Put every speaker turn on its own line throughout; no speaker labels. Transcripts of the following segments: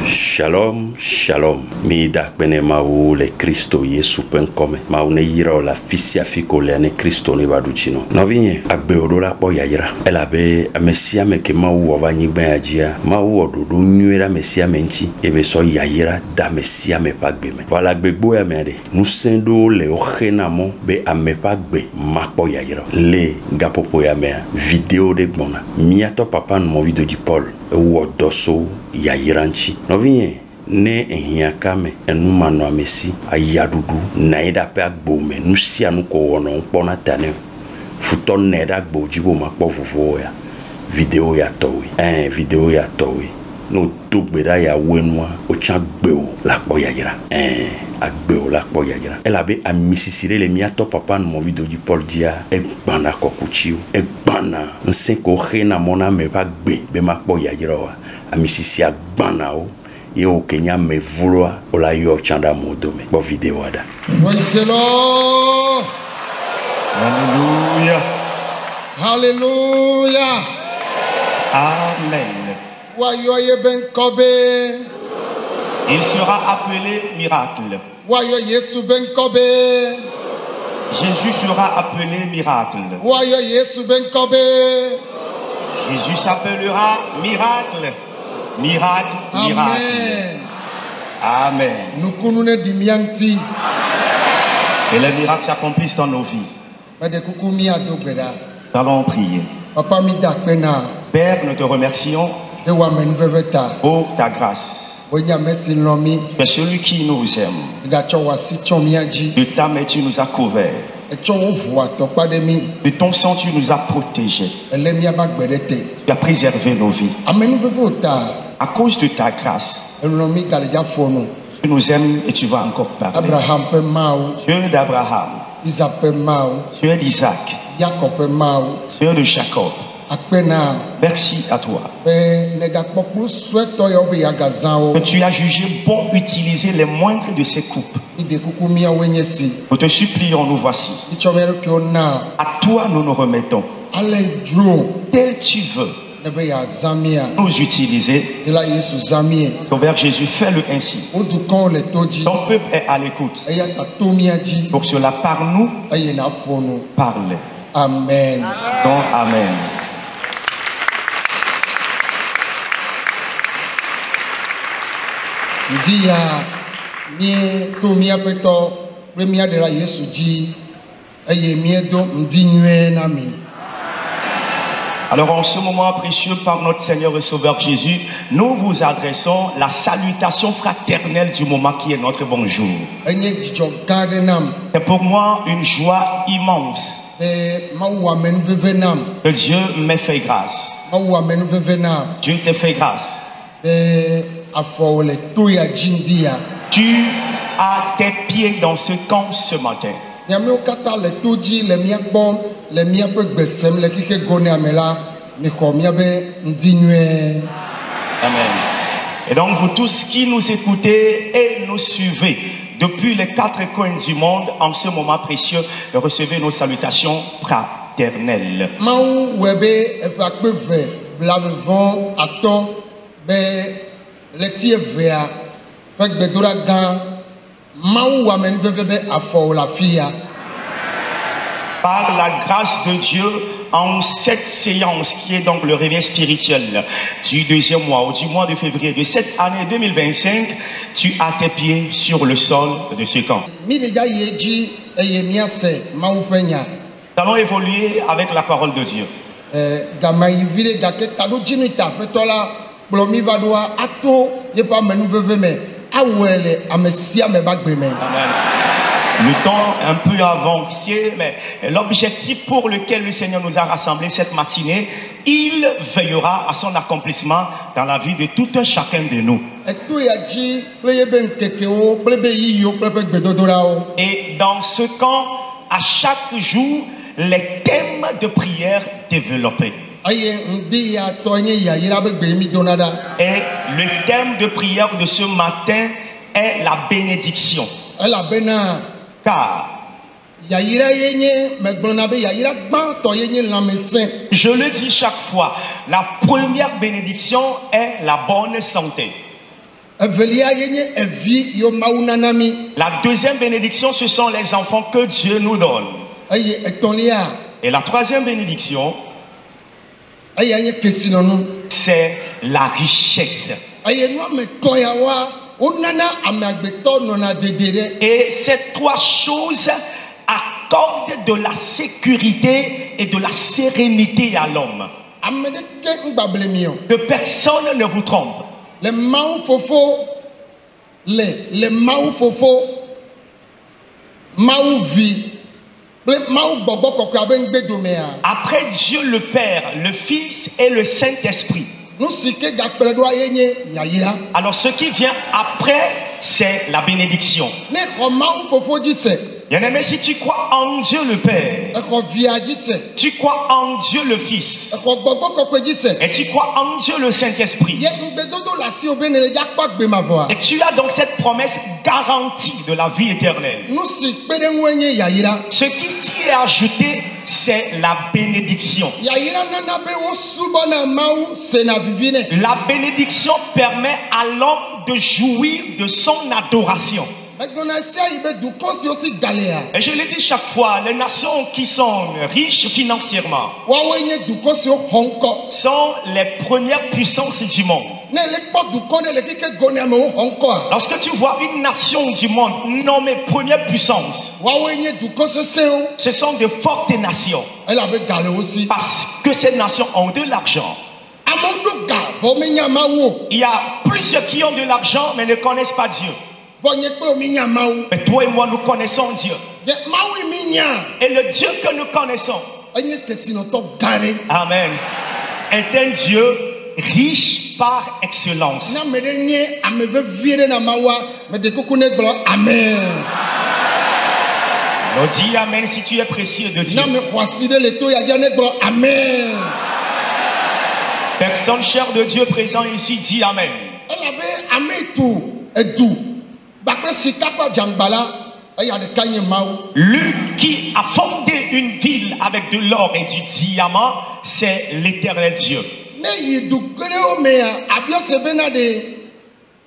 Shalom, shalom. Mi da kpene mau le Kristo Yesu penkome. Mau ne yira la fisia fiko le ne Kristo ne baduchino. Novinye agbe odola po yayira. Elabe amesia me ke mau wavanyi ben ajia. Mau ododo nyuera mesia menchi. Ebe so yayira da mesia me pagbe me. Wala gbegbo ya mede. Nusendo le ochena mo be ame pagbe makpo yayira. Le gapopo ya me video de gbona. Miato papa no video di Paul. Wodoso yayiranchi novinye ne ehiakame enuma no amesi ayadudu naida pe agbome nusia nu ko wono pona tane futon neda gbojibo makpo fufu ya video ya towi video ya towi no tugbeda ya wenwa ocha gbeo la po yayira agbeo la po yayira elabe amisisire le miato papa no video di Paul dia egbana kokuchiu egbana nsenko khena mona me ba gbe be makpo yayira wa amisisi agbana o ye o kenya me vouloir o la yo chanda modome bo video ada
praise the Lord.
Alléluia.
Hallelujah.
Amen.
Wayoye ben kobe.
Il sera appelé miracle.
Wayo Yesu ben kobe.
Jésus sera appelé miracle.
Wayo Yesu ben kobe.
Jésus s'appellera miracle. Miracle, miracle.
Amen.
Amen.
Nous connaissons du mianti.
Que les miracles s'accomplissent dans nos vies.
Mais de koukoumi a dogbeda.
Nous allons prier.
Papa mi dakpena.
Père, nous te remercions
De wa men veveta.
pour ta grâce.
Wonya merci lomi.
Tu es celui qui nous aime.
Da chowa si chomiaji.
De ta main, tu nous as couverts.
E chowo voa to pa de mi.
De ton sang, tu nous as protégés.
Ele mi abagbedete.
Tu as préservé nos vies.
Amen vevota.
À cause de ta grâce,
Lomi galja fono.
tu nous aimes et tu vas encore parler.
Abraham pe mao.
Dieu d'Abraham,
Isaac pe mao.
Dieu d'Isaac,
Jacob pe mao.
Dieu de Jacob.
Akpena.
Merci à toi
Pe nega kpokpu sweto yo be yagazan
que
o.
tu as jugé bon utiliser les moindres de ces coupes.
Ide kukumi awenye si.
Nous te supplions, nous voici.
Ichomero ki ona.
À toi, nous nous remettons.
Ale dro.
Tel tu veux
Nebe ya zamia.
nous utiliser.
Ila Yesu zamie.
Sauveur Jésus, fais-le ainsi.
Odu kon le toji.
Ton peuple est à l'écoute.
Eya tatomiaji.
Pour cela, parle-nous,
Eye na fono.
parle.
Amen.
Donc, Amen.
Ndi ya mie to mia peto premia de la Yesu ji. Eye mie do ndi nyue na mi.
Alors en ce moment précieux, par notre Seigneur et Sauveur Jésus, nous vous adressons la salutation fraternelle du moment qui est notre bonjour.
Enye jijo gade nam.
C'est pour moi une joie immense
Mawu amen veve nam.
que Dieu m'ait fait grâce.
Mawu amen veve nam.
Dieu t'a fait grâce.
Afo le toya jindia.
Tu as tes pieds dans ce camp ce matin.
Nyameo kata le toji le mia bom le mia pe gbesem le kike gone amela mi ko mia be ndi nyue.
Amen. Et donc vous tous qui nous écoutez et nous suivez depuis les quatre coins du monde, en ce moment précieux, recevez nos salutations fraternelles.
Mawu webe e pa pe ve blavevon ato be le tie vea pe gbedora gan Mawu amen veve be afo la fia.
Par la grâce de Dieu, en cette séance qui est donc le réveil spirituel du deuxième mois ou du mois de février de cette année 2025, tu as tes pieds sur le sol de ce camp.
Mi deja yeji eye mia se Mawu penya.
Nous allons évoluer avec la parole de Dieu.
Gama yivile gake tado jinita petola blomi vadoa ato ye pa menu veve me awele amesia me bagbe me.
Amen. Le temps un peu avancé, mais l'objectif pour lequel le Seigneur nous a rassemblés cette matinée, il veillera à son accomplissement dans la vie de tout un chacun de nous. Et dans ce camp, à chaque jour, les thèmes de prière développés. Et le thème de prière de ce matin est la bénédiction. Car je le dis chaque fois, la première bénédiction est la bonne santé.
Evelia yenye evi yo maunanami.
La deuxième bénédiction, ce sont les enfants que Dieu nous donne.
Aye etolia.
Et la troisième bénédiction,
Aye anye kesinonu.
c'est la richesse.
Aye no me toyawa onana amagbeto nona dedere.
Et ces trois choses accordent de la sécurité et de la sérénité à l'homme.
Amedeke ngbablemion.
Que personne ne vous trompe.
Le mau fofo le mau fofo mau vi le mau bobo kokko abengbe domea.
Après Dieu le Père, le Fils et le Saint-Esprit.
Nous sike gakpredo ayenye yayira.
Alors ce qui vient après, c'est la bénédiction.
Ne ko mau fofo dise.
Bien-aimé, si tu crois en Dieu le Père,
Eko via dise.
tu crois en Dieu le Fils,
Eko bobo kokko dise.
et tu crois en Dieu le Saint-Esprit,
Ye ngbedodo la si obenele jakpa gbe ma voa.
et tu as donc cette promesse garantie de la vie éternelle.
Nous sik pedenwenye yayira.
Ce qui s'y est ajouté, c'est la bénédiction.
Yayira nana be wo subona mau sena vivine.
La bénédiction permet à l'homme de jouir de son adoration.
Maintenant sia ibe du kosi aussi galea.
Et je le dis chaque fois, les nations qui sont riches financièrement
Wawenye du kosi o honko.
sont les premières puissances du monde.
Ne le pas du konde le kike gone ame o honko.
Lorsque tu vois une nation du monde nommée première puissance,
Wawenye du kosi seo.
ce sont de fortes nations
Elle avait galé aussi.
parce que ces nations ont de l'argent.
Amondo ga vomenya mawo.
Il y a plusieurs qui ont de l'argent mais ne connaissent pas Dieu.
Vonye pe ominya mawo.
Mais toi et moi, nous connaissons Dieu.
Ye mawo minya.
Et le Dieu que nous connaissons,
Enye kesino to gare.
Amen, est un Dieu riche par excellence.
Na medenye ameve vire na mawa me de kokune glo amen.
On dit Amen si tu es précieux de Dieu.
Na me kwaside le to ya jane glo amen.
Personne cher de Dieu présent ici dit Amen.
Elle avait ametu edu. Bakre sikapa jambala aya de kanye mawo.
Lui qui a fondé une ville avec de l'or et du diamant, c'est l'Éternel Dieu.
Ne yidu kere o mea abio sebena de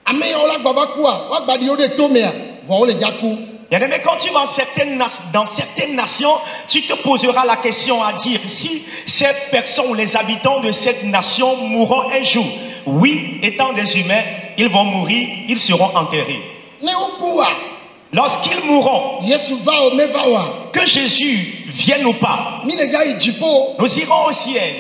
ame ola babakua wa gbadi o de to mea wo le jaku.
Bien-aimé, quand tu vas dans certaines nations, tu te poseras la question à dire si ces personnes ou les habitants de cette nation mourront un jour. Oui, étant des humains, ils vont mourir, ils seront enterrés.
Ne okua
Lorsqu'ils mourront,
Yesu va o me va wa.
que Jésus vienne ou pas,
Mi ne ga ijipo
nous irons au ciel.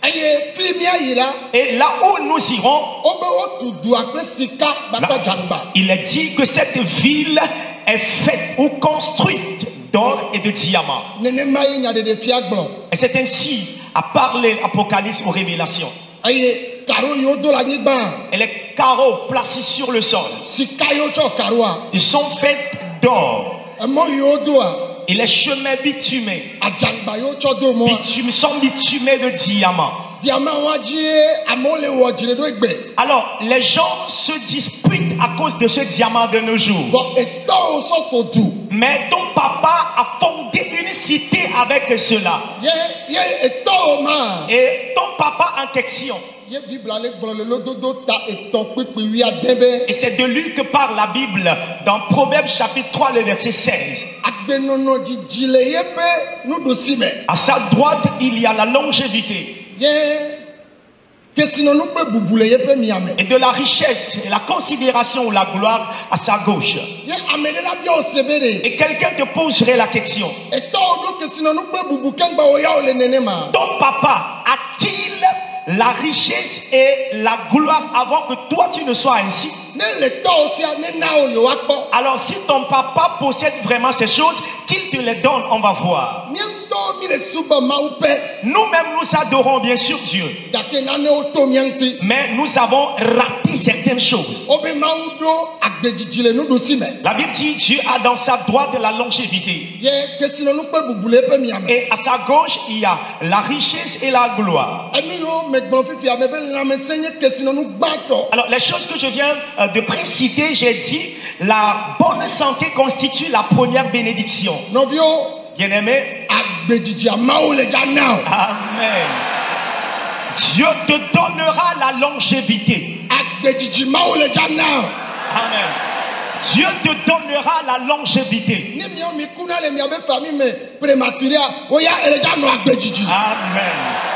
aye fi mi ayira
Et là où nous irons,
obe o tudu akre sika bakpa jamba.
il est dit que cette ville est faite ou construite d'or et de diamants.
Nene maye nya de fiagbon.
Et c'est ainsi à parler l'Apocalypse aux Révélations.
Aye karo yo do la nyigba.
Et les carreaux placés sur le sol,
Sika yo cho karoa.
ils sont faits d'or.
Emo yo do a.
Et les chemins bitumés,
Ajangba yo cho do mo.
sont bitumés de diamants.
Diama wa jie amole wo jire do egbe.
Alors, les gens se disputent à cause de ce diamant de nos jours.
Bon eto o so so du.
Mais ton papa a fondé une cité avec cela.
Ye eto o ma.
Et ton papa en question,
Ye Bible ale gboro le lododo ta eto pipi wi adebe.
et c'est de lui que parle la Bible dans Proverbes chapitre 3, le verset 16.
Agbenono jijile ye pe nudu sime.
À sa droite, il y a la longévité
Ye kesino nu pe bubule ye pe miame.
et de la richesse et la considération ou la gloire à sa gauche.
Ye amene la bia o sebere.
Et quelqu'un te poserait la question,
Eto o do kesino nu pe bubu kengba o ya o le nenema.
ton papa a-t-il la richesse et la gloire avant que toi tu ne sois ainsi?
Ne le to o sia ne na o yo akpo.
Alors si ton papa possède vraiment ces choses, qu'il te les donne, on va voir.
Miento mi le suba maupe.
Nous-mêmes, nous adorons bien sûr Dieu,
Dake na ne o to mianti.
mais nous avons raté certaines choses.
Obe maudo agbejijile nudu sime.
La Bible dit Dieu a dans sa droite la longévité
Ye kesino nu pe bubule pe miame.
et à sa gauche il y a la richesse et la gloire.
Enu yo me gbon fifi amebe la me senye kesino nu gbato.
Alors les choses que je viens de préciter, j'ai dit la bonne santé constitue la première bénédiction.
Novio
Bien-aimé,
agbejiji amao le ja now.
Amen. Dieu te donnera la longévité.
agbedzidzi mawu le dza na.
Amen. Dieu te donnera la longévité.
Ne miawo mi kuna le miabe famille me prématuréa oya ele dza nɔ agbedzidzi.
Amen.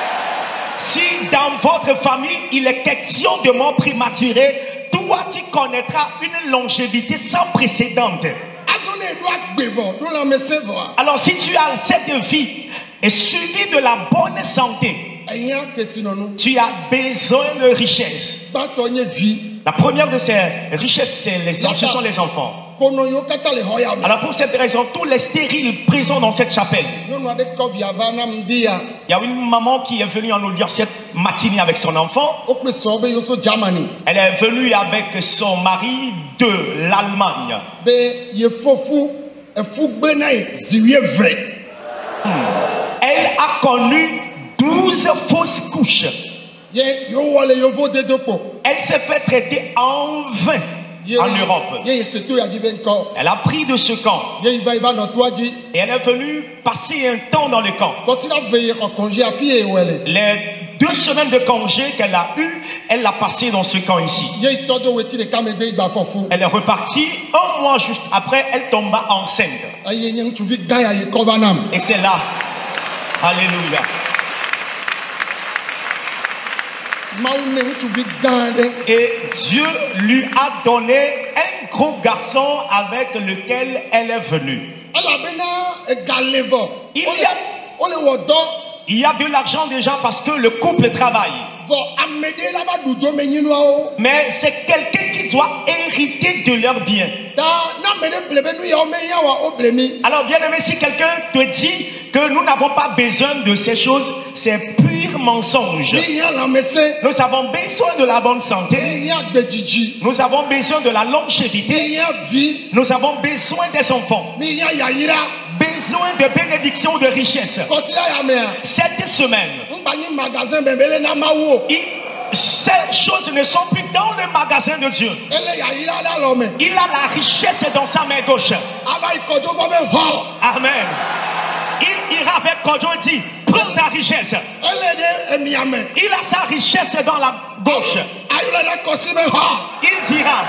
Si dans votre famille il est question de mort prématurée, toi tu connaîtras une longévité sans précédent.
azɔ ne do agbevɔ do lãmesẽ vɔa.
Alors si tu as cette vie et suivi de la bonne santé,
eya kesinɔnu.
tu as besoin de richesse.
gbãtɔ nye vi.
La première de ces richesses, ce sont les enfants.
konɔ yiwo katã le xɔ ya me.
Alors pour cette raison, tous les stériles présents dans cette chapelle,
nyɔnu aɖe kɔ via va nam di ya.
il y a une maman qui est venue en audience cette matinée avec son enfant.
wokple sɔ be yoso Germany.
Elle est venue avec son mari de l'Allemagne.
be ye fofu efu gbe na ye zi eve.
Elle a connu 12 fausses couches.
ye yewo wɔle yovo dedo kpɔ.
Elle s'est fait traiter en vain en Europe.
ye seto ya di be ŋkɔ.
Elle a pris de ce camp
ye va nɔ toa dzi.
et elle est venue passer un temps dans le camp.
kɔsina ve ye xɔ kɔnzi afi ye wɛlɛ.
Les 2 semaines de congé qu'elle a eues, elle l'a passé dans ce camp ici.
ye tɔ do weti ɖeka megbe gba fɔfu.
Elle est repartie. 1 mois juste après, elle tomba enceinte.
eye nye ŋutsuvi gã ya ye kɔ va nam.
Et c'est là. Alléluia.
mawu ne ŋutsuvi gã aɖe.
Et Dieu lui a donné un gros garçon avec lequel elle est venue.
elabena ega le vɔ.
Il y a-
wole wɔ dɔ.
Il y a de l'argent déjà parce que le couple travaille.
vɔ ame ɖe la va ɖu dome nyinuawo.
Mais c'est quelqu'un qui doit hériter de leurs biens.
ta n'ame ɖe ble be nu yawo me nya wa wo ble mi.
Alors bien aimé, si quelqu'un te dit que nous n'avons pas besoin de ces choses, c'est pur mensonge.
mi nya lãmesẽ.
Nous avons besoin de la bonne
mi
santé.
nya agbedzidzi.
Nous avons besoin de la longévité.
mi nya vi.
Nous avons besoin des enfants.
mi nya yayira.
Besoin de bénédiction, de richesse.
kɔsila ya mea.
Cette semaine,
ŋgba nyi magasin bɛnbɛlɛ na mawu o.
ces choses ne sont plus dans le magasin de Dieu.
ele yayira ɖe alɔ me.
Il a la richesse dans sa main gauche.
ava yi kɔdzo gbɔ be hɔ.
Amen. Il ira avec Kodjo et dit, prends ta richesse.
ele ɖe emia me.
Il a sa richesse dans la gauche.
ayɔlɛ ɖe kɔsi be hɔ.
Il dira,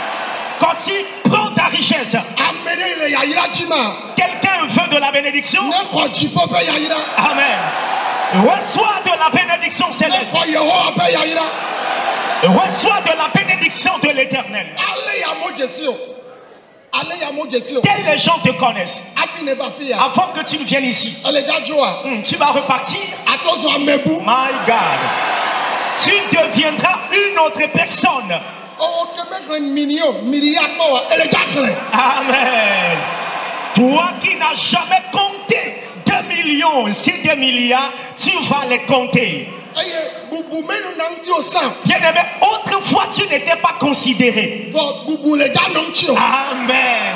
Kossi, prends ta richesse.
ame ɖe le yayira dzi ma.
Quelqu'un veut de la bénédiction?
ne xɔ dziƒo ƒe yayira.
Amen. Reçois de la bénédiction
ne
céleste.
xɔ yehowa ƒe yayira.
Reçois de la bénédiction de l'éternel.
ale ya mo dzesi o. ale ya mo dzesi o.
Quels les gens te connaissent?
hafi ne va fi ya.
Avant que tu ne viennes ici,
ele dzadzoa.
tu vas repartir.
atɔ zɔ amebu.
My God. Tu deviendras une autre personne.
ɔwɔ kɛmɛ xlẽ mini o mini ya kpɔ wa ele dza xlẽ.
Amen. Toi qui n'as jamais compté 2 millions, si 2 milliards, tu vas les compter.
eye bubu menu na ŋuti o san.
Bien-aimé, autrefois tu n'étais pas considéré.
vɔ bubu le dza nɔ ŋuti o.
Amen.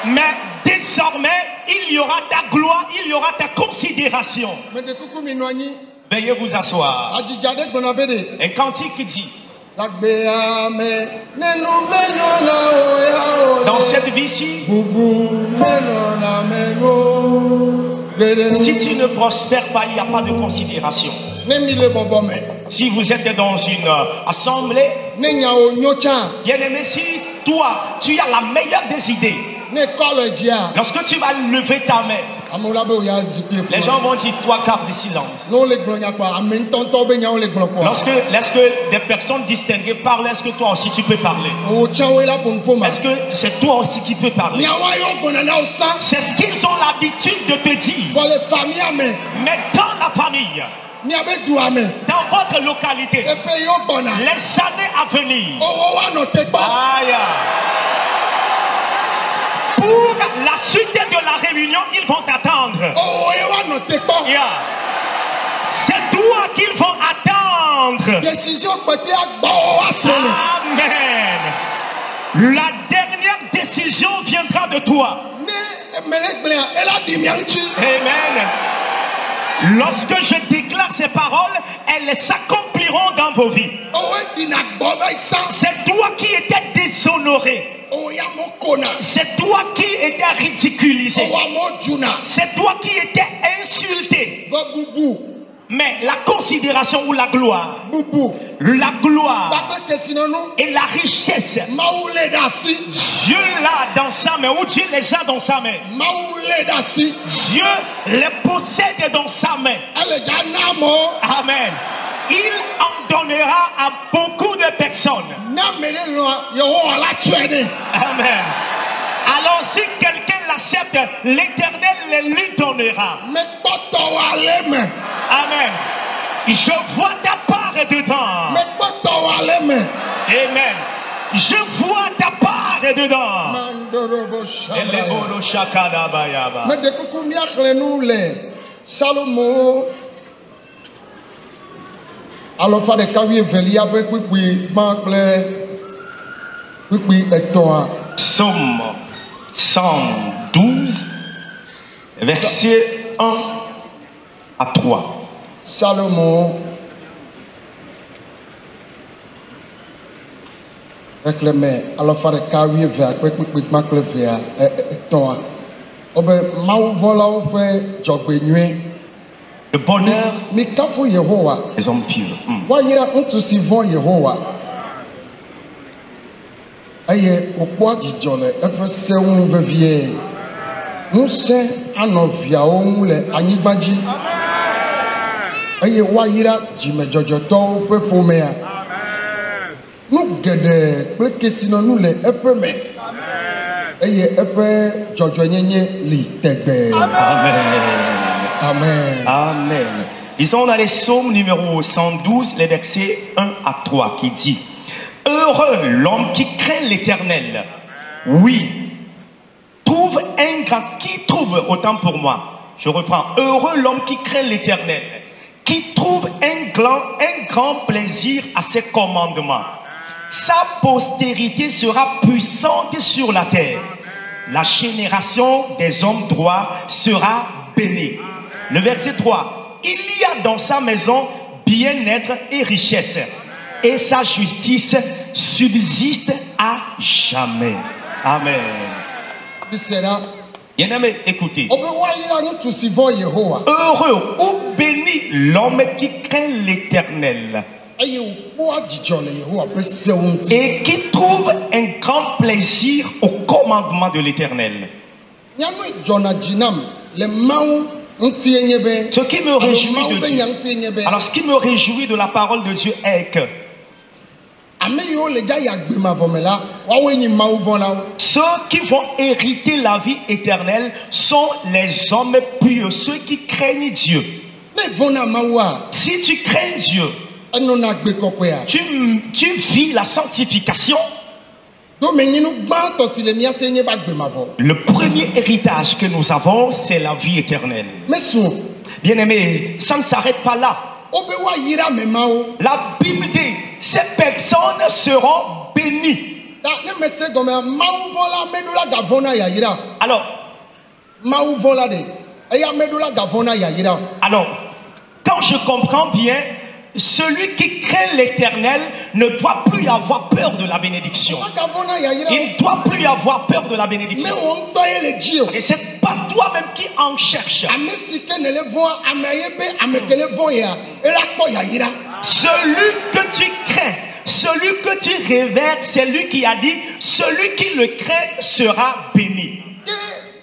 Mais désormais, il y aura ta gloire, il y aura ta considération.
mɛ de kuku mi nɔ anyi.
Veuillez vous asseoir.
adzidza ɖe gbɔna be de.
Un cantique dit,
lagbea me nenu menyɔ na o ya o.
dans cette vie-ci,
bubu menɔ na meno. gbede.
si tu ne prospères pas, il n'y a pas de considération.
ne mi le bɔbɔ me.
Si vous êtes dans une assemblée,
ne nyawo nyo tsã.
bien-aimé, si toi, tu as la meilleure des idées,
ne kɔ le dzia.
lorsque tu vas lever ta main,
amewo la be o ya zikpui
les gens vont dire 3 quarts de silence.
ne wo le gblɔ nya kpɔ ame ŋutɔŋutɔ be nyawo le gblɔ kpɔ.
Lorsque des personnes distinguées parlent, est-ce que toi aussi tu peux parler?
o tsãwo la ƒoƒo ma.
Est-ce que c'est toi aussi qui peux parler?
nyawo yɔ gbɔna na o sa.
C'est ce qu'ils ont l'habitude de te dire.
bɔ le famia me.
Mais dans la famille,
miabe dua me.
dans votre localité,
epe yɔ gbɔna.
les années à venir,
owó wa nɔ te kpɔ.
aïe, pour la suite de la réunion, ils vont t'attendre.
owó ye wa nɔ te kpɔ.
Yeah. C'est toi qu'ils vont attendre.
décision kpɛtɛ agbɔ wa se le.
Amen. La dernière décision viendra de toi.
ne mele gblẽa ela ɖi mia ŋuti.
Amen. Lorsque je déclare ces paroles, elles s'accompliront dans vos vies.
owó ɖina gbɔ be san.
C'est toi qui étais déshonoré.
owó ya mo kona.
C'est toi qui étais ridiculisé.
owó mo dzuna.
C'est toi qui étais insulté.
vɔ bubu.
Mais la considération ou la gloire,
bubu
la gloire
bakpe kesinonu
et la richesse,
maule dasi
Dieu l'a dans sa main, ou Dieu les a dans sa main.
maule dasi
Dieu les possède dans sa main.
ele janamo
Amen. Il en donnera à beaucoup de personnes.
na mele lo Yehowa la tuene
Amen. Alors si quelqu'un l'accepte, l'Éternel le lui donnera.
me kpoto wale me
Amen. Je vois ta part dedans.
me kpoto wale me
Amen. Je vois ta part dedans.
mandorobo shaba
Eleboro shakada bayaba.
me de kuku mi akhle nu le Salomo alors fa de kawie velia be kpikpi ma kple kpikpi etɔa
Psaume 112, versets 1 à 3.
Salomo Reclame alors fa de kawie vea kple kpikpi ma kple vea etɔa obe mawuvɔlawo ƒe dzɔgbenyui
Le bonheur
mi kafu Yehowa
des hommes pieux.
woayra ŋutsu si vɔ̃ Yehowa eye wòkpɔa dzidzɔ le eƒe sewo ŋu vevie ŋusẽ anɔ viawo ŋu le anyigba dzi eye woayra dzimedzɔdzɔtɔwo ƒe ƒomea nu geɖe kple kesinɔnu le eƒe me eye eƒe dzɔdzɔenyenye li tegbe
Amen.
amen
Amen. Disons dans les psaumes numéro 112, les versets 1 à 3, qui dit: Heureux l'homme qui craint l'Éternel. Oui, trouve un grand, qui trouve, autant pour moi, je reprends, heureux l'homme qui craint l'Éternel, qui trouve un grand plaisir à ses commandements. Sa postérité sera puissante sur la terre. La génération des hommes droits sera bénie. Le verset 3. Il y a dans sa maison bien-être et richesse, et sa justice subsiste à jamais. Amen.
bisera
Bien-aimés, écoutez.
obe woayra ŋutsu si vɔ̃ Yehowa
Heureux ou béni l'homme qui craint l'Éternel
eye wòkpɔa dzidzɔ le Yehowa ƒe sewo ŋuti
et qui trouve un grand plaisir au commandement de l'Éternel.
nyanu dzɔna dzi nam le Mawu ŋutie nye be
Ce qui me
alo
réjouit
Mawu
de
be nya
Dieu.
ŋutie nye be
Alors, ce qui me réjouit de la parole de Dieu est que
ame yiwo le dza yi agbemavɔ me la woawoe nye mawuvɔlawo
ceux qui vont hériter la vie éternelle sont les hommes pieux, ceux qui craignent Dieu.
ne vɔna Mawua
Si tu crains Dieu,
enɔna agbe kɔkɔea
tu vis la sanctification.
do menyinu gbãtɔ si le mía se nye be agbemavɔ
Le premier héritage que nous avons, c'est la vie éternelle.
mesu
Bien-aimés, ça ne s'arrête pas là.
wobe woayra amemawo
La Bible dit, ces personnes seront bénies.
ta ne me se gɔmea mawuvɔla meɖo la gavɔ na yayra
Alors,
mawuvɔla de eya meɖo la gavɔ na yayra
quand je comprends bien, celui qui craint l'Éternel ne doit plus avoir peur de la bénédiction.
gavɔ na yayra
Il ne doit plus avoir peur de la
me
bénédiction.
wo ŋutɔ ye le dzi o
Et c'est pas toi-même qui en cherche.
ame si ke ne le vɔ̃a ame ye be ame ke le vɔ̃ yea ela kpɔ yayra
Celui que tu crains, celui que tu révères, c'est lui qui a dit, celui qui le craint sera béni.
ke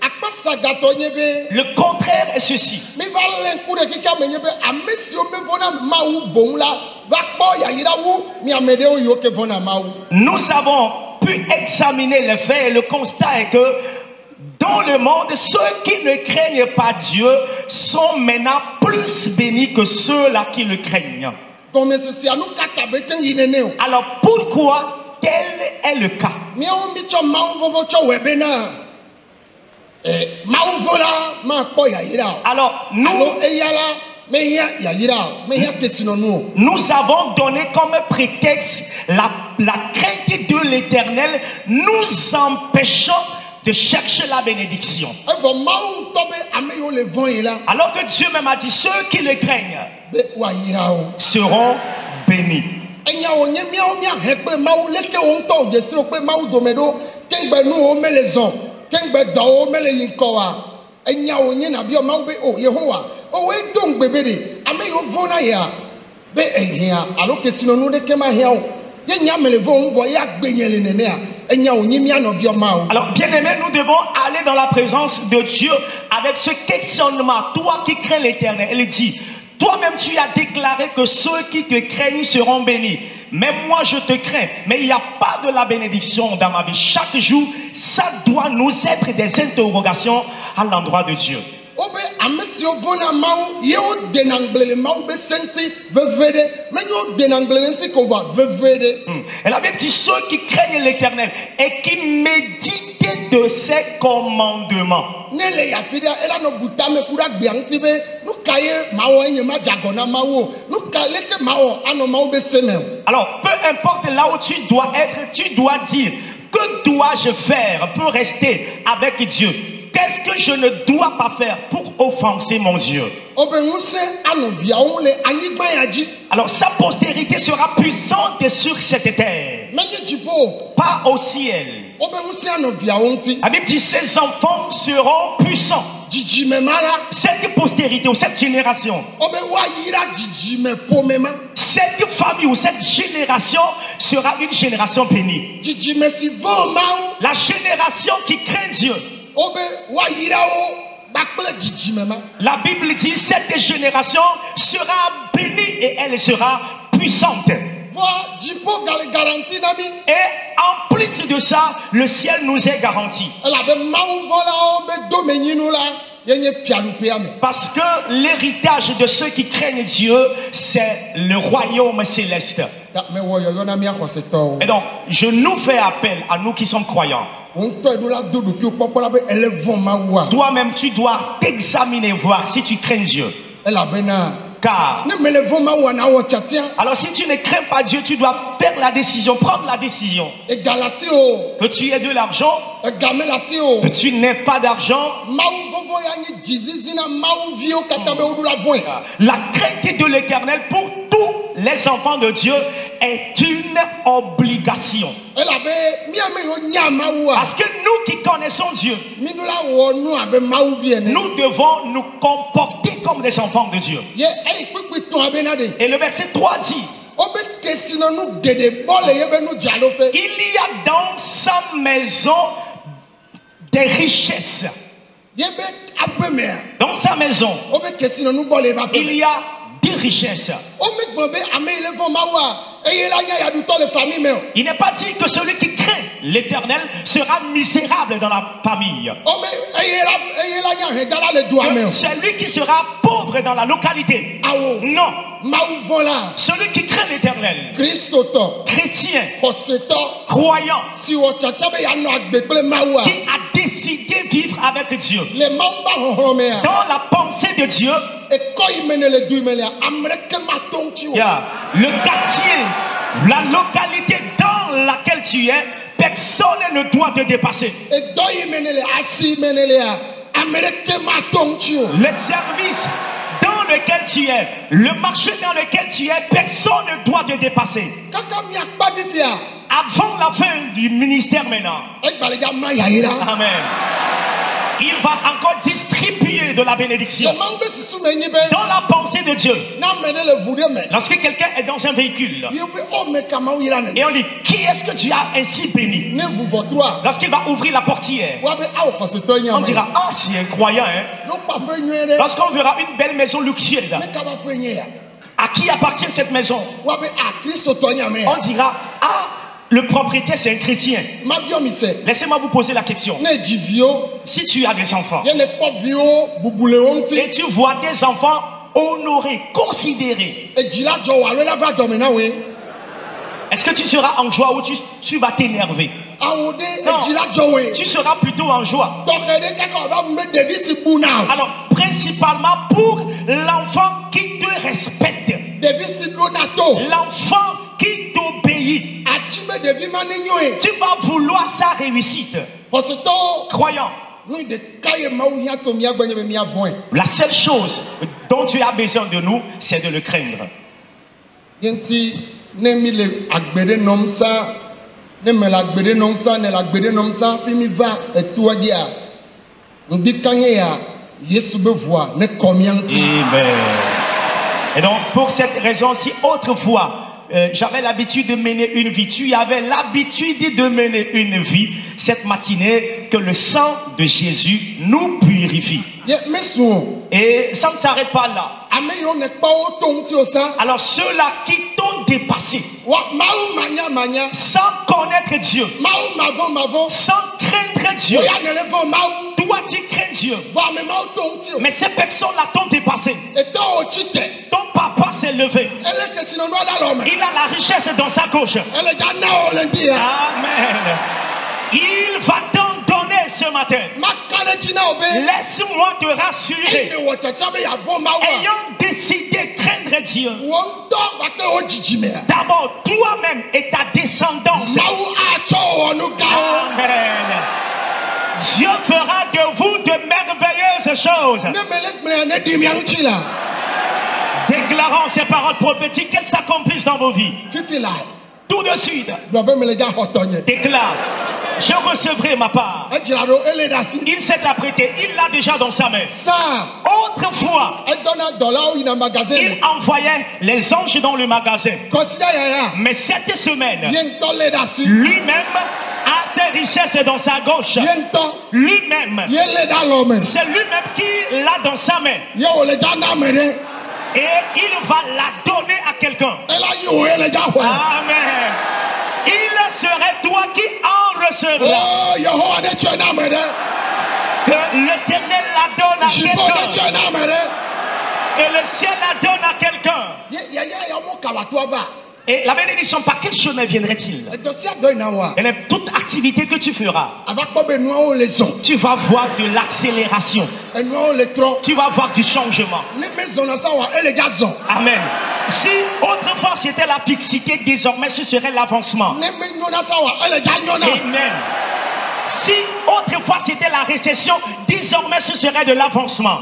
akpasagatɔ nye be
Le contraire est ceci.
mi va lé ŋku ɖe kika me nye be ame siwo me vɔna Mawu boŋ la va kpɔ yayra wu mi ame ɖewo yiwo ke vɔna Mawu
Nous avons pu examiner les faits et le constat est que dans le monde, ceux qui ne craignent pas Dieu sont maintenant plus bénis que ceux-là qui le craignent.
gɔmesese nu kaka be te yi nene o
Alors pourquoi tel est le cas?
miawo mi tsɔ Mawu vɔvɔ tsɔ wɔe bena mawuvɔla makpɔ yayra o
Alors
alo eya la mehiã yayra o mehiã kesinɔnu o
nous avons donné comme prétexte la crainte de l'Éternel, nous empêchons de chercher la bénédiction.
evɔ Mawu ŋutɔ be ame yiwo le vɔ̃ yi la
Alors que Dieu même a dit, ceux qui le craignent
be woayra o
seront bénis.
enya wo nye miawo miahẽ kple Mawu leke wo ŋutɔ wo dzesi wo kple Mawu dome ɖo kemgbe nuwo mele zɔ kemgbe dɔwo mele yi ŋkɔ wa enya wo nye nabiɔ Mawu be o Yehowa owoe do ŋugbe be ɖe ame yo vona ya be ehia alo kesino no de kema hia o ye nya mele vo nvo ya gbenyele nene a enya onyi mi anobi o ma o.
Alors bien-aimés, nous devons aller dans la présence de Dieu avec ce questionnement. Toi qui crains l'Éternel, il dit, toi-même tu as déclaré que ceux qui te craignent seront bénis. Même moi je te crains, mais il n'y a pas de la bénédiction dans ma vie. Chaque jour, ça doit nous être des interrogations à l'endroit de Dieu.
Obe amesio vona mau ye o denanglele mau be senti vevede mais yo denanglele nti ko va vevede.
Elle avait dit ceux qui craignent l'Éternel et qui méditent de ses commandements.
Nele ya fida ela no butame kura gbe anti be nu kaye mawo enye ma jagona mawo nu kale ke mawo ano mawo be semel.
Alors peu importe là où tu dois être, tu dois dire que dois-je faire pour rester avec Dieu? Qu'est-ce que je ne dois pas faire pour offenser mon Dieu? Alors sa postérité sera puissante sur cette terre, pas au ciel. La Bible dit ses enfants seront puissants. Cette postérité ou cette génération, cette famille ou cette génération sera une génération bénie. La génération qui craint Dieu. La Bible dit cette génération sera bénie et elle sera puissante. Et en plus de ça, le ciel nous est garanti. Parce que l'héritage de ceux qui craignent Dieu, c'est le royaume céleste. Et donc, je nous fais appel à nous qui sommes croyants. Toi-même, tu dois t'examiner, voir si tu crains Dieu. Car, alors si tu ne crains pas Dieu, tu dois faire la décision, prendre la décision. Que tu aies de l'argent, que tu n'aies pas d'argent. La crainte de l'Éternel pour tous les enfants de Dieu est une obligation. Parce que nous qui connaissons Dieu, nous devons nous comporter comme des enfants de Dieu. Et le verset 3 dit, il y a dans sa maison des richesses. Dans sa maison, il y a des richesses. Il n'est pas dit que celui qui craint l'Éternel sera misérable dans la famille. Celui qui sera pauvre dans la localité. Non. Celui qui craint l'Éternel, chrétien, croyant, qui a décidé de vivre avec Dieu, dans la pensée de Dieu, le quartier, la localité dans laquelle tu es, personne ne doit te dépasser. Le service dans lequel tu es, le marché dans lequel tu es, personne ne doit te dépasser. Avant la fin du ministère maintenant, amen, il va encore distribuer de la bénédiction dans la pensée de Dieu. Lorsque quelqu'un est dans un véhicule et on dit, qui est-ce que tu as ainsi béni? Lorsqu'il va ouvrir la portière, on dira, ah, c'est un croyant, hein? Lorsqu'on verra une belle maison luxueuse, à qui appartient cette maison? On dira, ah, le propriétaire c'est un chrétien. Laissez-moi vous poser la question. Si tu as des enfants et tu vois des enfants honorés, considérés, est-ce que tu seras en joie ou tu vas t'énerver? Non, tu seras plutôt en joie. Alors, principalement pour l'enfant qui te respecte, l'enfant qui t'obéit, tu vas vouloir sa réussite. Croyant, la seule chose dont tu as besoin de nous, c'est de le craindre. Amen. Et donc, pour cette raison, si autrefois, j'avais l'habitude de mener une vie, tu avais l'habitude de mener une vie, cette matinée, que le sang de Jésus nous purifie. Et ça ne s'arrête pas là. Alors ceux-là qui t'ont dépassé, sans connaître Dieu, sans craindre Dieu, toi tu crains Dieu, mais ces personnes-là t'ont dépassé. Ton papa s'est levé, il a la richesse dans sa gauche. Amen. Il va t'en donner ce matin. Laisse-moi te rassurer. Ayant décidé de craindre Dieu, d'abord toi-même et ta descendance. Amen. Dieu fera de vous de merveilleuses choses. Déclarant ces paroles prophétiques, qu'elles s'accomplissent dans vos vies. Tout de suite, déclare: je recevrai ma part. Il s'est apprêté, il l'a déjà dans sa main. Autrefois, il envoyait les anges dans le magasin. Mais cette semaine, lui-même a ses richesses dans sa gauche. Lui-même, c'est lui-même qui l'a dans sa main. Et il va la donner à quelqu'un. Amen. Il serait toi qui en recevras. Que l'Éternel la donne à quelqu'un. Et le ciel la donne à quelqu'un. Et la bénédiction, par quel chemin viendrait-il? Elle est toute activité que tu feras. Tu vas voir de l'accélération. Tu vas voir du changement. Amen. Si autrefois c'était la fixité, désormais ce serait l'avancement. Amen. Si autrefois c'était la récession, désormais ce serait de l'avancement.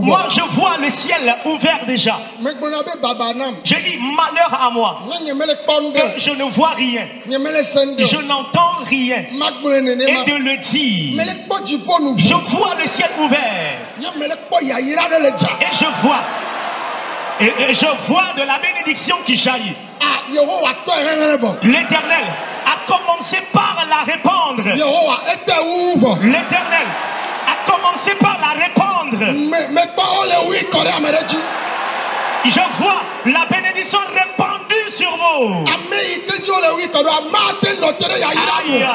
Moi je vois le ciel ouvert déjà. Je dis malheur à moi que je ne vois rien, je n'entends rien, et de le dire. Je vois le ciel ouvert et je vois de la bénédiction qui jaillit. L'Éternel a commencé par la répandre. L'Éternel a commencé par la répandre. Je vois la bénédiction répandue sur vous. Aïe.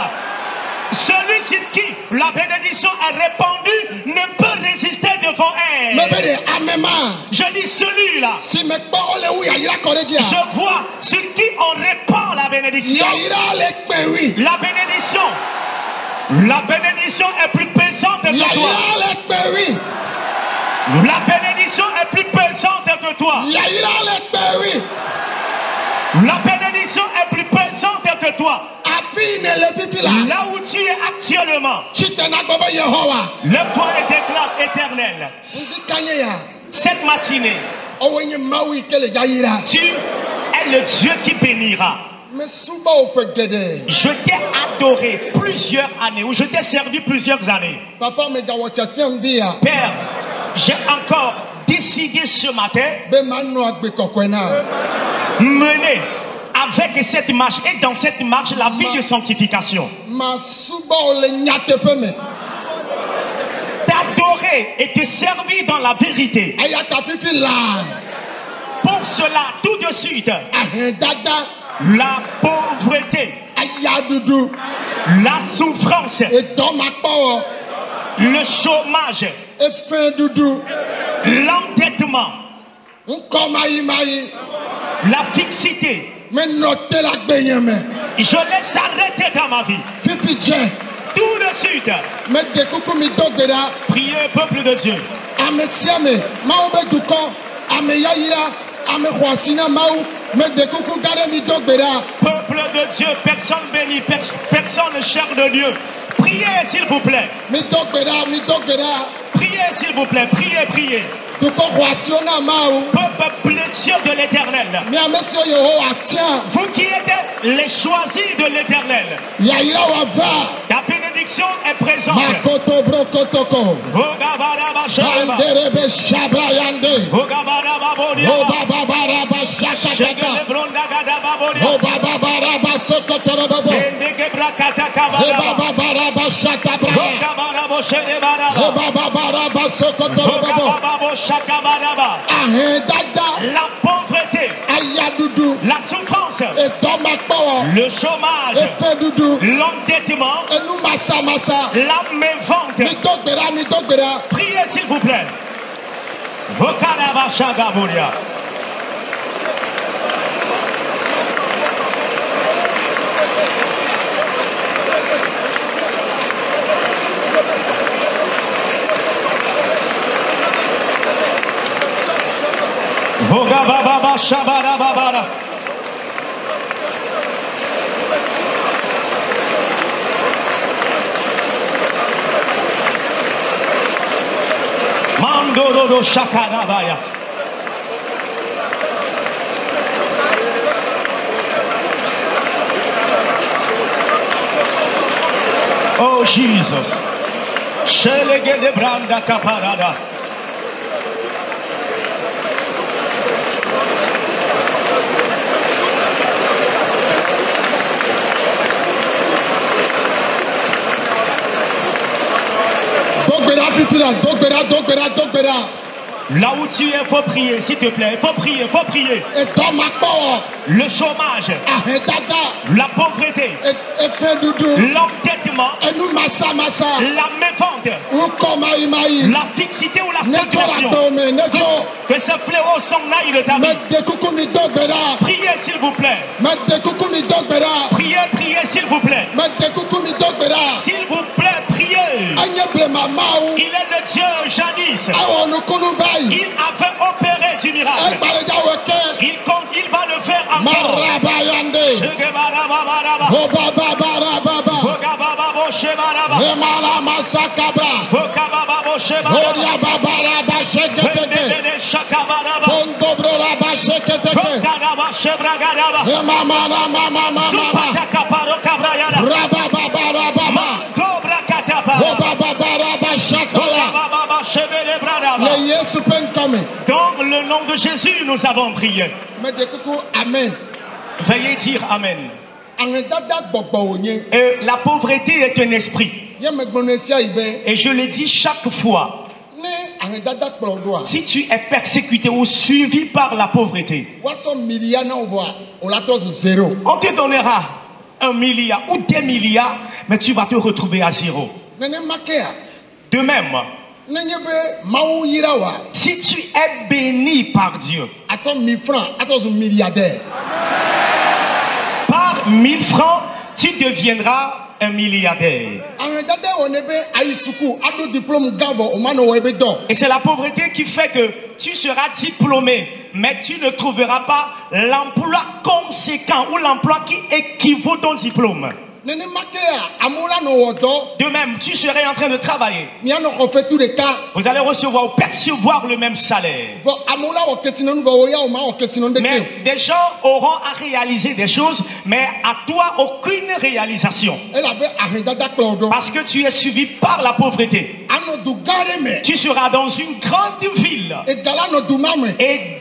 Celui sur qui la bénédiction est répandue ne peut résister devant elle. Je dis celui-là. Je vois sur qui on répand la bénédiction. La bénédiction est plus pesante que toi. La bénédiction est plus pesante que toi. La bénédiction est plus pesante que toi. Là où tu es actuellement, lève-toi et déclare: Éternel, cette matinée, tu es le Dieu qui bénira. Je t'ai adoré plusieurs années, ou je t'ai servi plusieurs années. Père, j'ai encore décidé ce matin mener avec cette marche, et dans cette marche la vie de sanctification. T'adorer et te servir dans la vérité. Pour cela, tout de suite, la pauvreté, la souffrance, le chômage, l'endettement, la fixité, je les arrête dans ma vie. Tout de suite, priez, peuple de Dieu. Peuple de Dieu, personne béni, personne cher de Dieu. Priez s'il vous plaît. Priez s'il vous plaît, priez. Peuple précieux de l'Éternel, vous qui êtes les choisis de l'Éternel, ta bénédiction bénédiction est présente.
Makoto brokotoko.
Ogabaraba Sheba.
Anderebe shabrayande.
Ogabaraba Bodia.
Obabaraba shakataka.
Shegele Bronda Gadaba Bodia.
Obabaraba sokotorobo.
Endege Brakata Kabaraba.
Obabaraba shakabra.
Ogabarabo Shedebaraba.
Obabaraba sokotorobo.
Ogababo Shakabaraba.
Ahedada.
La pauvreté.
Ayadudu.
La souffrance.
Etomakpo.
Le chômage.
Efedudu.
L'endettement.
Enu masa masa.
La mévente.
Midogbera.
Priez s'il vous plaît. Okaraba Shagaburia. Ogababa Shabarabara. Mandoro Shakarabaya. Oh Jesus. Shelege de Branda Caparada.
Dogbera.
Là où tu es, il faut prier, s'il te plaît. Il faut prier.
Et dans ma porte,
Le chômage, la pauvreté, l'endettement,
et nous massa,
la mévente,
ou comme
la fixité ou la stagnation. Que ce fléau s'en aille de ta vie. Priez s'il vous plaît. Priez s'il vous plaît. S'il vous plaît, priez. Il est le Dieu jadis. Il a fait opérer du miracle. Il va le faire encore. Dans le nom de Jésus, nous avons prié.
Amen.
Veuillez dire Amen. Et la pauvreté est un esprit. Et je le dis chaque fois. Si tu es persécuté ou suivi par la pauvreté, on te donnera 1 milliard ou des milliards, mais tu vas te retrouver à zéro. De même, si tu es béni par Dieu, par 1000 francs, tu deviendras un milliardaire. Et c'est la pauvreté qui fait que tu seras diplômé, mais tu ne trouveras pas l'emploi conséquent ou l'emploi qui équivaut ton diplôme. De même, tu serais en train de travailler. Vous allez recevoir ou percevoir le même salaire. Mais des gens auront à réaliser des choses, mais à toi, aucune réalisation. Parce que tu es suivi par la pauvreté. Tu seras dans une grande ville. Et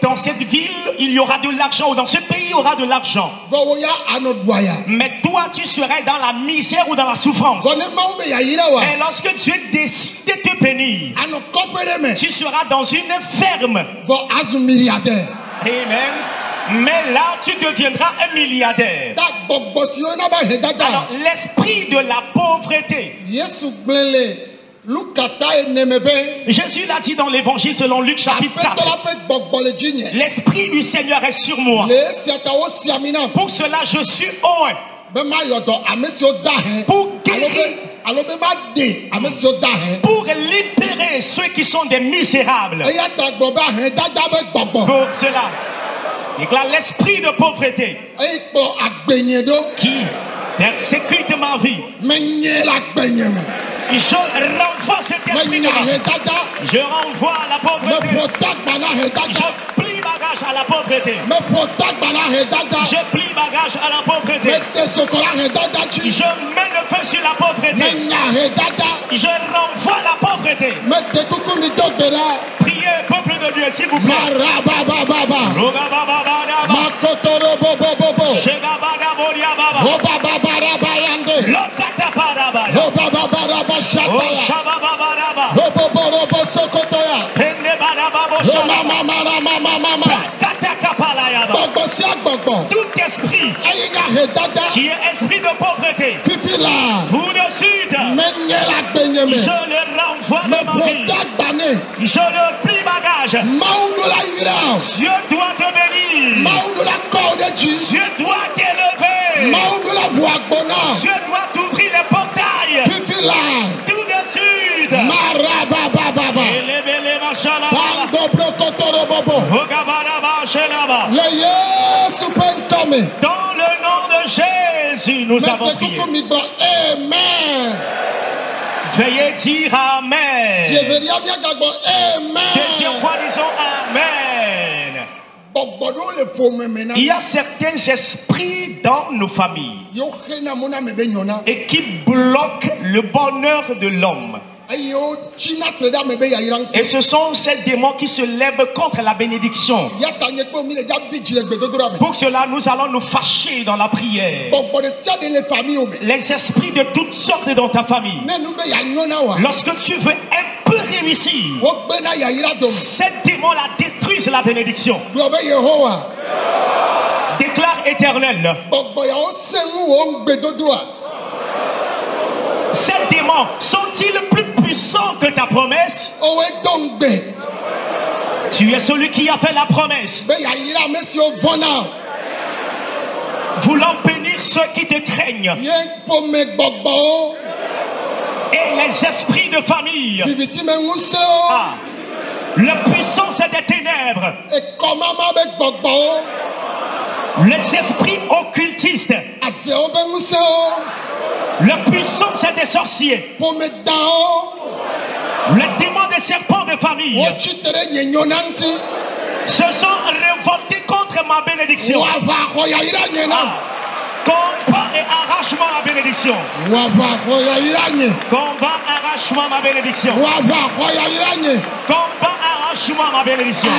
dans cette ville, il y aura de l'argent. Ou dans ce pays, il y aura de l'argent. Mais toi, tu serais dans la misère ou dans la souffrance. Et lorsque Dieu décide de te bénir, tu seras dans une ferme. Amen. Mais là, tu deviendras un milliardaire. Alors, l'esprit de la pauvreté. Jésus l'a dit dans l'évangile selon Luc chapitre 4. L'esprit du Seigneur est sur moi. Pour cela, je suis oint. Pour guérir, pour libérer ceux qui sont des misérables. Pour cela, l'esprit de pauvreté qui persécute ma vie, je renvoie cet esprit de ma vie. Je renvoie à la pauvreté. Je plie bagage à la pauvreté. Je plie bagage à la pauvreté. Je mets le feu sur la la pauvreté. Je renvoie la pauvreté. Priez, peuple de Dieu, s'il vous plaît. Tout esprit qui est esprit de pauvreté tout de suite, je le renvoie de ma vie. Je le plie bagage. Dieu doit te bénir. Dieu doit t'élever. Dieu doit t'ouvrir les portails tout de suite. Dans le nom de Jésus, nous avons prié.
Amen.
Veuillez dire Amen. Deuxième fois, disons Amen. Il y a certains esprits dans nos familles et qui bloquent le bonheur de l'homme. Et ce sont ces démons qui se lèvent contre la bénédiction. Pour cela, nous allons nous fâcher dans la prière. Les esprits de toutes sortes dans ta famille. Lorsque tu veux un peu réussir, ces démons-là détruisent la bénédiction. Déclare Éternel. Ces démons sont-ils plus puissants que ta promesse? Tu es celui qui a fait la promesse. Voulant bénir ceux qui te craignent. Et les esprits de famille. La puissance des ténèbres. Les esprits occultistes. La puissance des sorciers. Les démons des serpents de famille se sont révoltés contre ma bénédiction. Combat et arrachement ma bénédiction. Combat, arrachement ma bénédiction. Combat, arrachement ma bénédiction.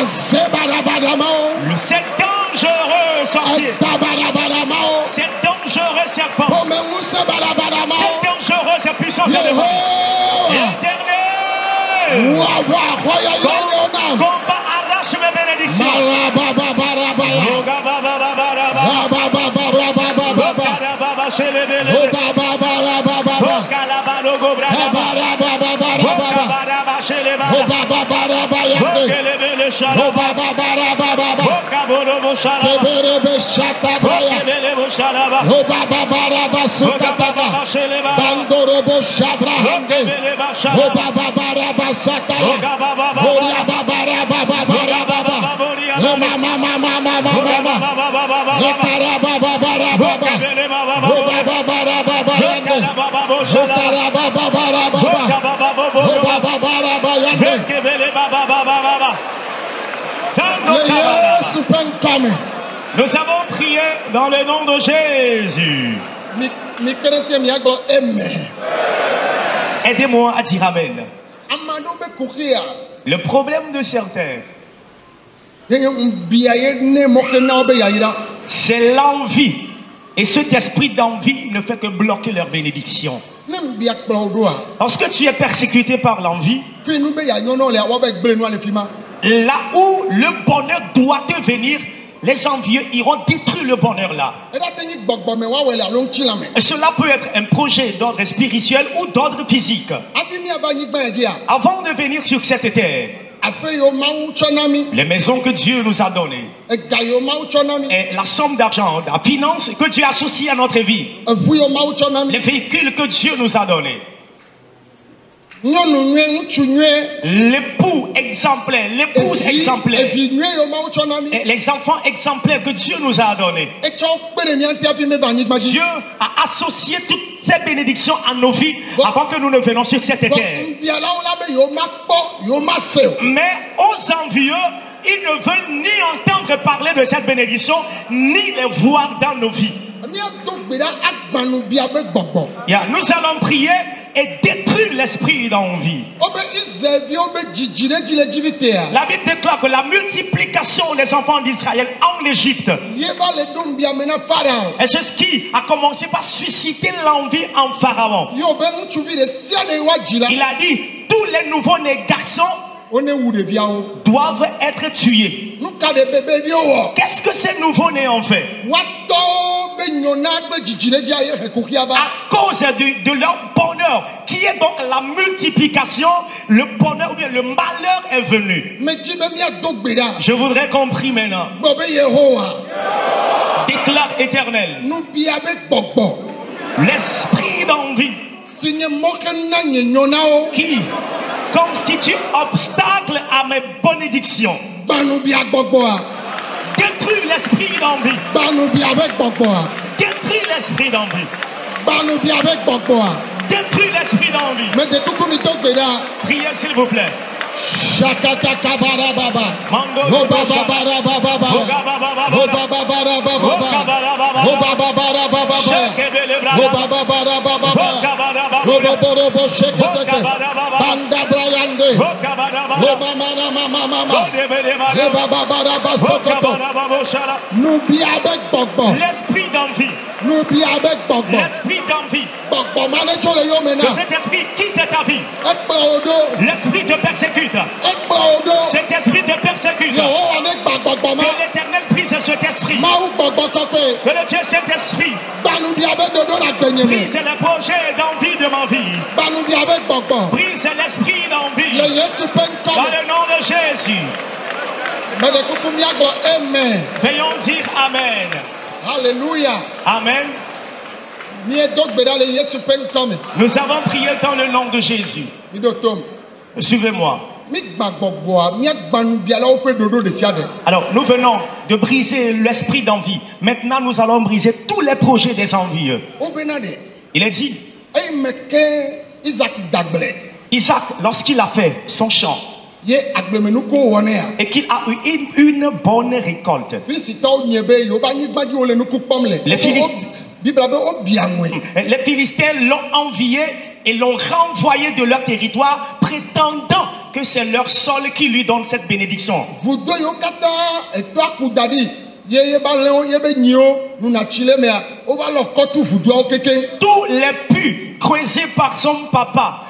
C'est dangereux sorcier. C'est dangereux serpent. C'est dangereux cette puissance de Dieu. Éternel. Combat, arrache mes bénédictions. Nous avons prié dans le nom de Jésus. Aidez-moi à dire Amen. Le problème de certains, c'est l'envie. Et cet esprit d'envie ne fait que bloquer leur bénédiction. Lorsque tu es persécuté par l'envie, là où le bonheur doit te venir, les envieux iront détruire le bonheur là. Et cela peut être un projet d'ordre spirituel ou d'ordre physique. Avant de venir sur cette terre, les maisons que Dieu nous a données, et la somme d'argent, la finance que Dieu associe à notre vie, les véhicules que Dieu nous a donnés, l'époux exemplaire, l'épouse exemplaire, et les enfants exemplaires que Dieu nous a donnés. Dieu a associé toutes ces bénédictions à nos vies avant que nous ne venions sur cette terre. Mais aux envieux, ils ne veulent ni entendre parler de cette bénédiction, ni les voir dans nos vies. Yeah, nous allons prier et détruire l'esprit d'envie. La Bible déclare que la multiplication des enfants d'Israël en Égypte, et c'est ce qui a commencé par susciter l'envie en Pharaon. Il a dit, tous les nouveaux-nés garçons doivent être tués. Qu'est-ce que ces nouveaux-nés ont fait? À cause de leur bonheur, qui est donc la multiplication, le bonheur ou bien le malheur est venu. Je voudrais qu'on prie maintenant. Déclare Éternel, l'esprit d'envie qui constitue obstacle à mes bénédictions. Détruis l'esprit d'envie. Détruis l'esprit d'envie. Détruis l'esprit d'envie. Priez s'il vous plaît.
Shakataka barababa.
L'esprit d'envie. L'esprit d'envie. Que cet esprit quitte ta vie. L'esprit te persécute. Cet esprit te persécute. Que l'Éternel brise cet esprit. Que le Dieu cet esprit brise le projet d'envie de ma vie. Brise l'esprit d'envie. Dans le nom de Jésus. Veillons dire Amen.
Alléluia.
Amen. Nous avons prié dans le nom de Jésus. Suivez-moi. Alors, nous venons de briser l'esprit d'envie. Maintenant, nous allons briser tous les projets des envieux. Il est dit, Isaac, lorsqu'il a fait son champ, et qu'il a eu une bonne récolte, les Philistins l'ont envié et l'ont renvoyé de leur territoire, prétendant que c'est leur sol qui lui donne cette bénédiction. Tous les puits creusés par son papa,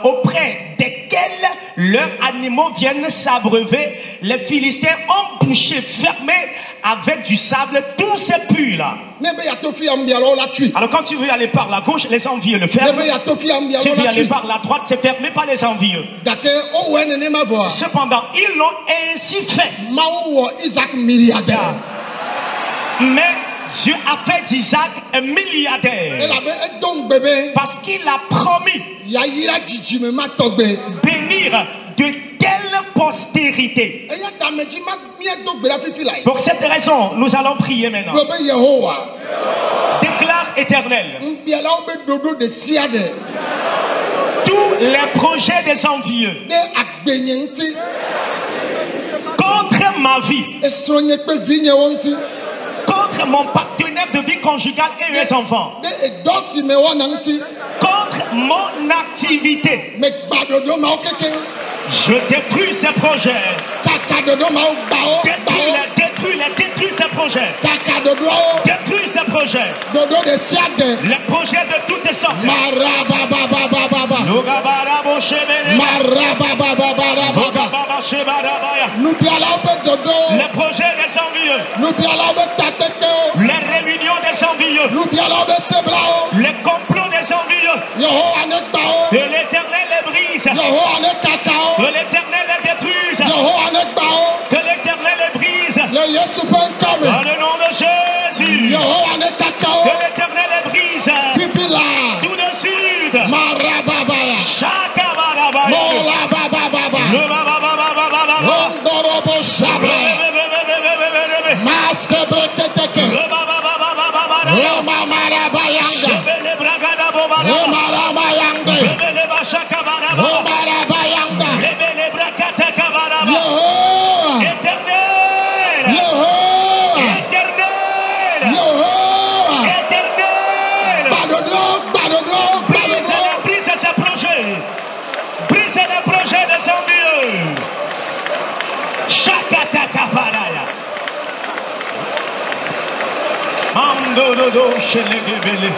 auprès desquels leurs animaux viennent s'abreuver, les Philistins ont bouché, fermé avec du sable tous ces puits-là. Alors quand tu veux aller par la gauche, les envieux le ferment. Si tu veux aller par la droite, c'est fermé par les envieux. Cependant, ils l'ont ainsi fait. Mais Dieu a fait d'Isaac un milliardaire parce qu'il a promis bénir de telle postérité. Pour cette raison, nous allons prier maintenant. Déclare Éternel, tous les projets des envieux contre ma vie, contre mon partenaire de vie conjugale et mes enfants, contre mon activité, je détruis ces projets. Détruis ces projets. Détruis ces projets. Les projets de toutes les sortes. Les projets des envieux. Les réunions des envieux. Les complots des envieux. Que l'Éternel les brise. Que l'Éternel les détruise. Que l'Éternel les brise. Dans le nom de Jésus. Que l'Éternel les brise. Tout de suite. Mandoro chez les bébés.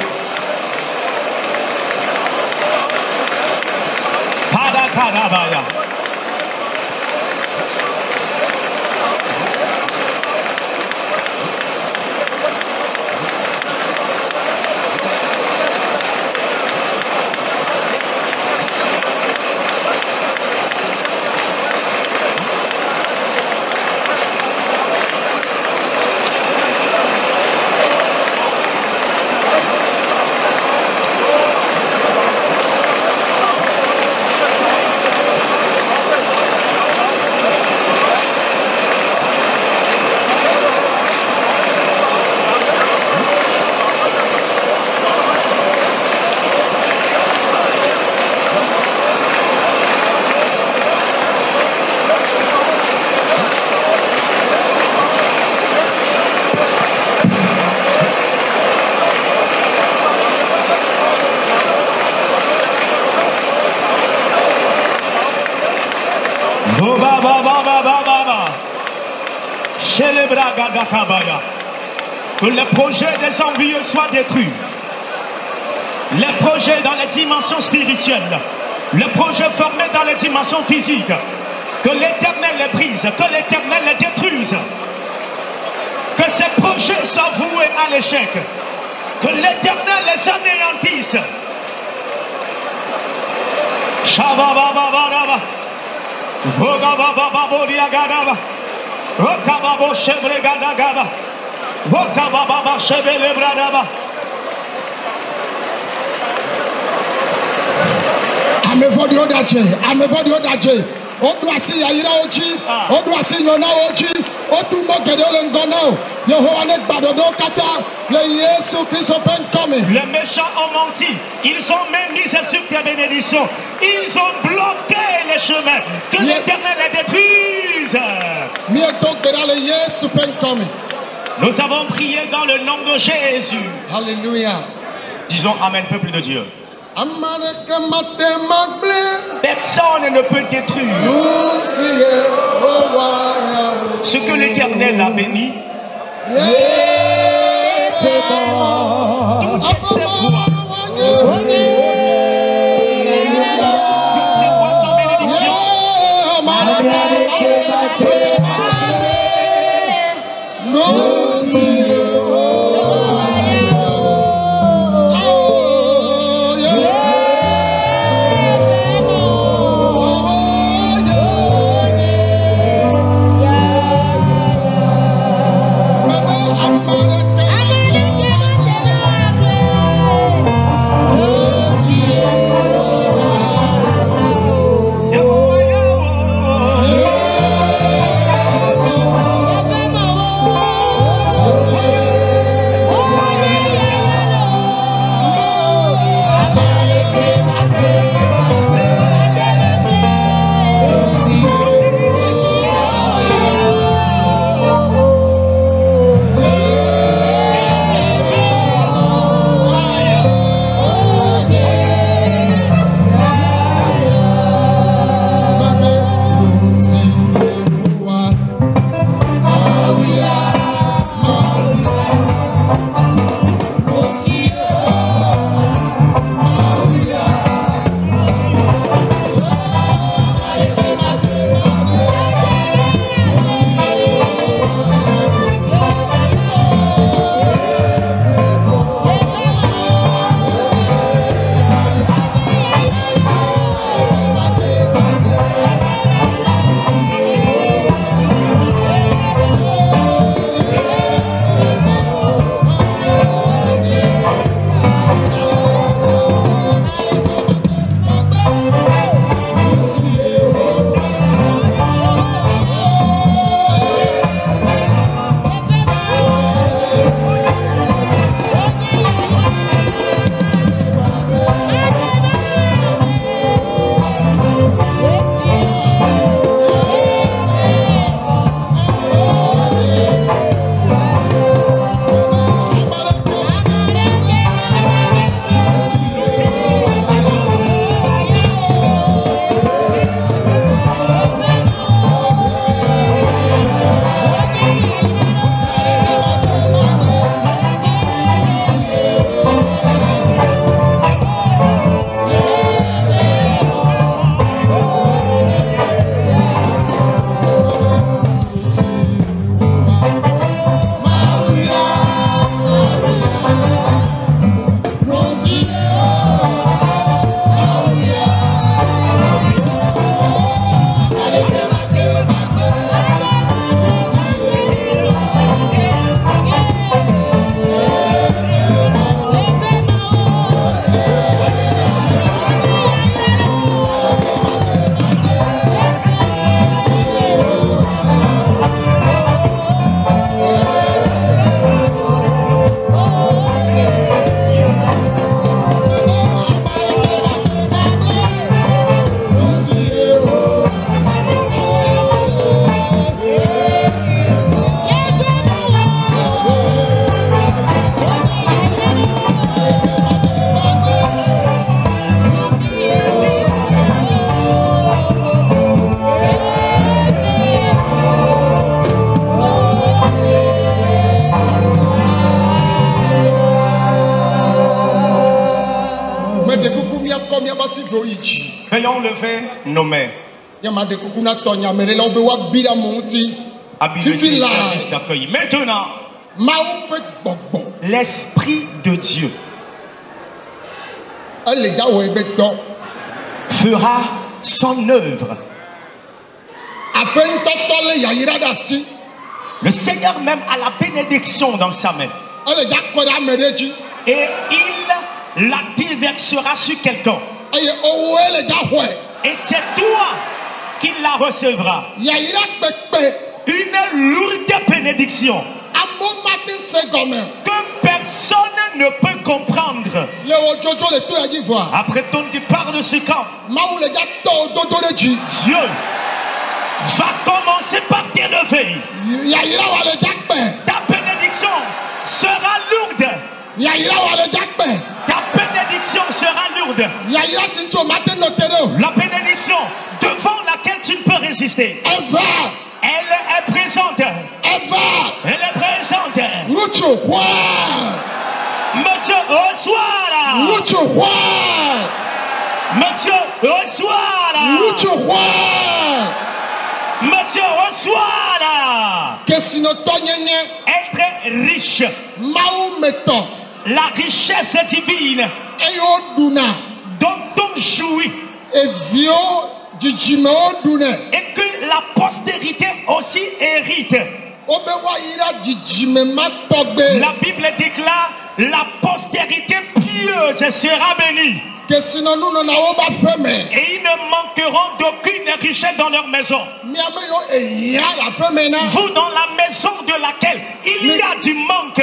Parakarabaya. Que les projets des envieux soient détruits. Les projets dans les dimensions spirituelles, les projets formés dans les dimensions physiques, que l'Éternel les brise, que l'Éternel les détruise. Que ces projets soient voués à l'échec. Que l'Éternel les anéantisse. Shabababababa. Vogababababoriagadaba. Rokababo shebregadagaba. Vokabababa shebelebradaba.
Amevodi odache, amevodi odache. Odwasi yayira ochi, odwasi nyona ochi, otumo kedole ngono. Yehowa badodo kata, le Yesu Christ pen come.
Les méchants ont menti, ils ont minimisé sur tes bénédictions, ils ont bloqué les chemins, que l'Éternel les détruise. Nous avons prié dans le nom de Jésus.
Alléluia.
Disons Amen, peuple de Dieu. Personne ne peut détruire ce que l'Éternel a béni. Toutes ces voix sont bénédictions. Veuillons lever nos mains. Habillez le service d'accueil. Maintenant, l'Esprit de Dieu fera son œuvre. Le Seigneur même a la bénédiction dans sa main. Et il la déversera sur quelqu'un. Et c'est toi qui la recevras. Une lourde bénédiction que personne ne peut comprendre. Après ton départ de ce camp, Dieu va commencer par t'élever. Ta bénédiction sera lourde. Ta bénédiction sera lourde. La bénédiction devant laquelle tu ne peux résister. Elle est présente. Elle est présente. Monsieur, reçois là. Monsieur, reçois là. Monsieur, reçois là. Être riche. La richesse divine dont on jouit. Et que la postérité aussi hérite. La Bible déclare la postérité pieuse sera bénie. Et ils ne manqueront d'aucune richesse dans leur maison. Vous dans la maison de laquelle il y a du manque,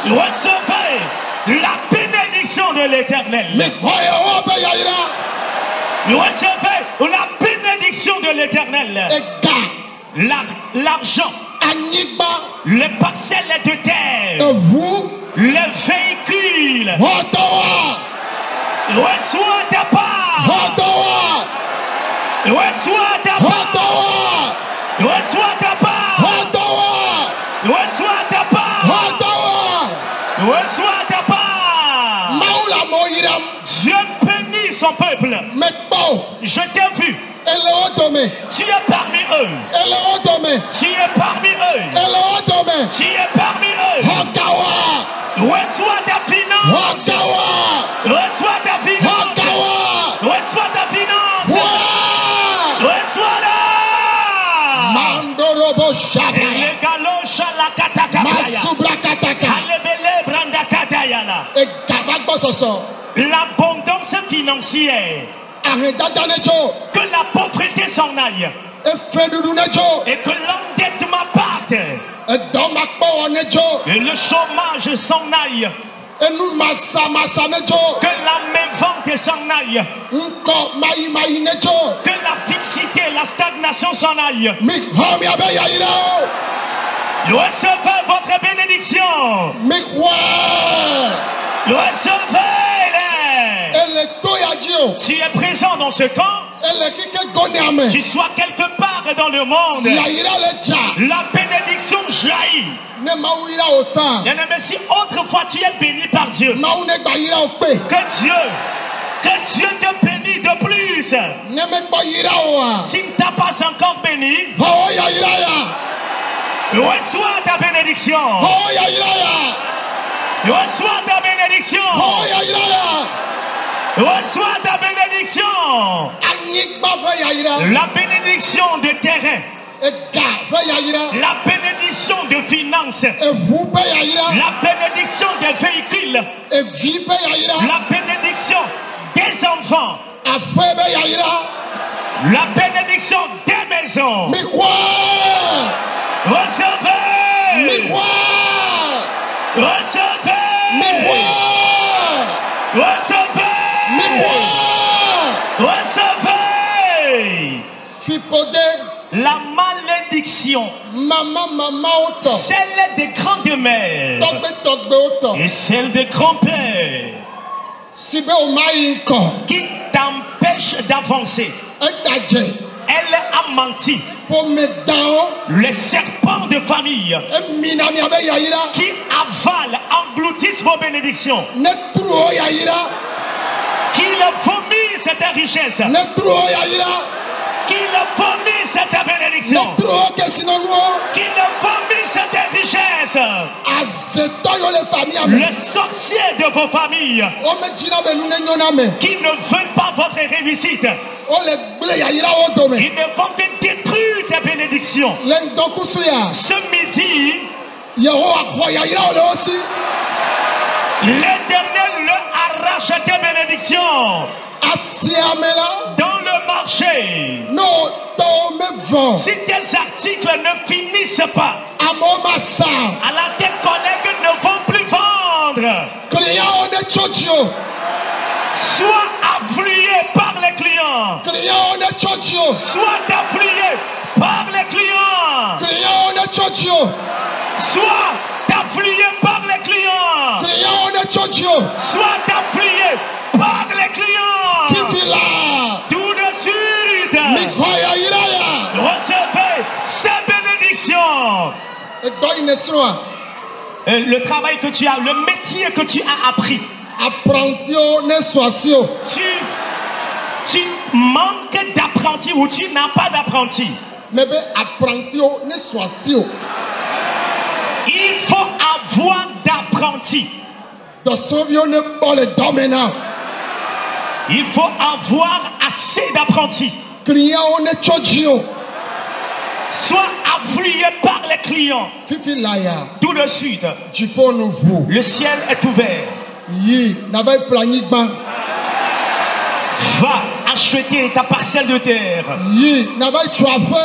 recevez la bénédiction de l'Éternel. Recevez la bénédiction de l'Éternel. L'argent, les parcelles de terre, les véhicules, reçois ta part. Reçois ta part. Reçois ta part. Reçois ta part. Reçois ta part. Dieu bénit son peuple. Je t'ai vu. Tu es parmi eux. Tu es parmi eux. Tu es parmi eux. Reçois ta finance. Reçois ta finance. Reçois ta finance. Reçois-la. L'abondance financière. Que la pauvreté s'en aille. Et que l'endettement parte. Et le chômage s'en aille. Que la mévente s'en aille. Que la fixité, la stagnation s'en aille. Recevez votre bénédiction. Recevez-les. Tu es présent dans ce camp. Tu sois quelque part dans le monde. La bénédiction jaillit. Bien-aimé, si autrefois tu es béni par Dieu, que Dieu te bénisse de plus. S'il ne t'a pas encore béni, reçois ta bénédiction. Reçois ta bénédiction. Reçois ta bénédiction. La bénédiction de terrain. La bénédiction de finances. La bénédiction des véhicules. La bénédiction des enfants. La bénédiction des maisons. Recevez. Recevez. Recevez. Recevez. La malédiction, celle des grandes-mères et celle des grands-pères qui t'empêchent d'avancer, Elle a menti.
pour me dao
Le serpent de famille
e mina mi abe yayira
qui avale, engloutisse vos bénédictions,
ne truo yayira
qu'il vomit cette richesse,
ne truo yayira
qu'il vomit cette
ne
bénédiction,
truo ke sinonu
qu'il vomit cette richesse.
azeto yo le famille ame
Les sorciers de vos familles
o me jina be nu ne nyona me
qui ne veulent pas votre réussite,
o le gble yayira o do me
ils ne vont que détruire tes bénédictions.
le ndokusu ya
Ce midi,
Yehowa kho yayira o le aussi
l'Éternel leur arrache tes bénédictions
asiamela
dans le marché.
no to me vo
Si tes articles ne finissent pas,
amo masa
alors tes collègues ne vont plus vendre.
client on est chocho
Sois afflué par les clients.
client on est chocho
Sois afflué par les clients.
client on est chocho
Sois afflué par les clients.
client on est chocho
Sois afflué par les clients.
kifila
Tout de suite,
mi kho yayira ya
recevez ces bénédictions.
e do inesroa
Le travail que tu as, le métier que tu as appris,
apprentio ne soisio
tu manques d'apprenti ou tu n'as pas d'apprenti.
me be apprentio ne soisio
Il faut avoir d'apprentis.
do sovio ne bole domena
Il faut avoir assez d'apprentis.
client on est chocho
Sois afflué par les clients.
fifila ya
Tout de suite,
jipo nu vu
le ciel est ouvert.
yi na ba planigba
Va acheter ta parcelle de terre.
yi na ba trape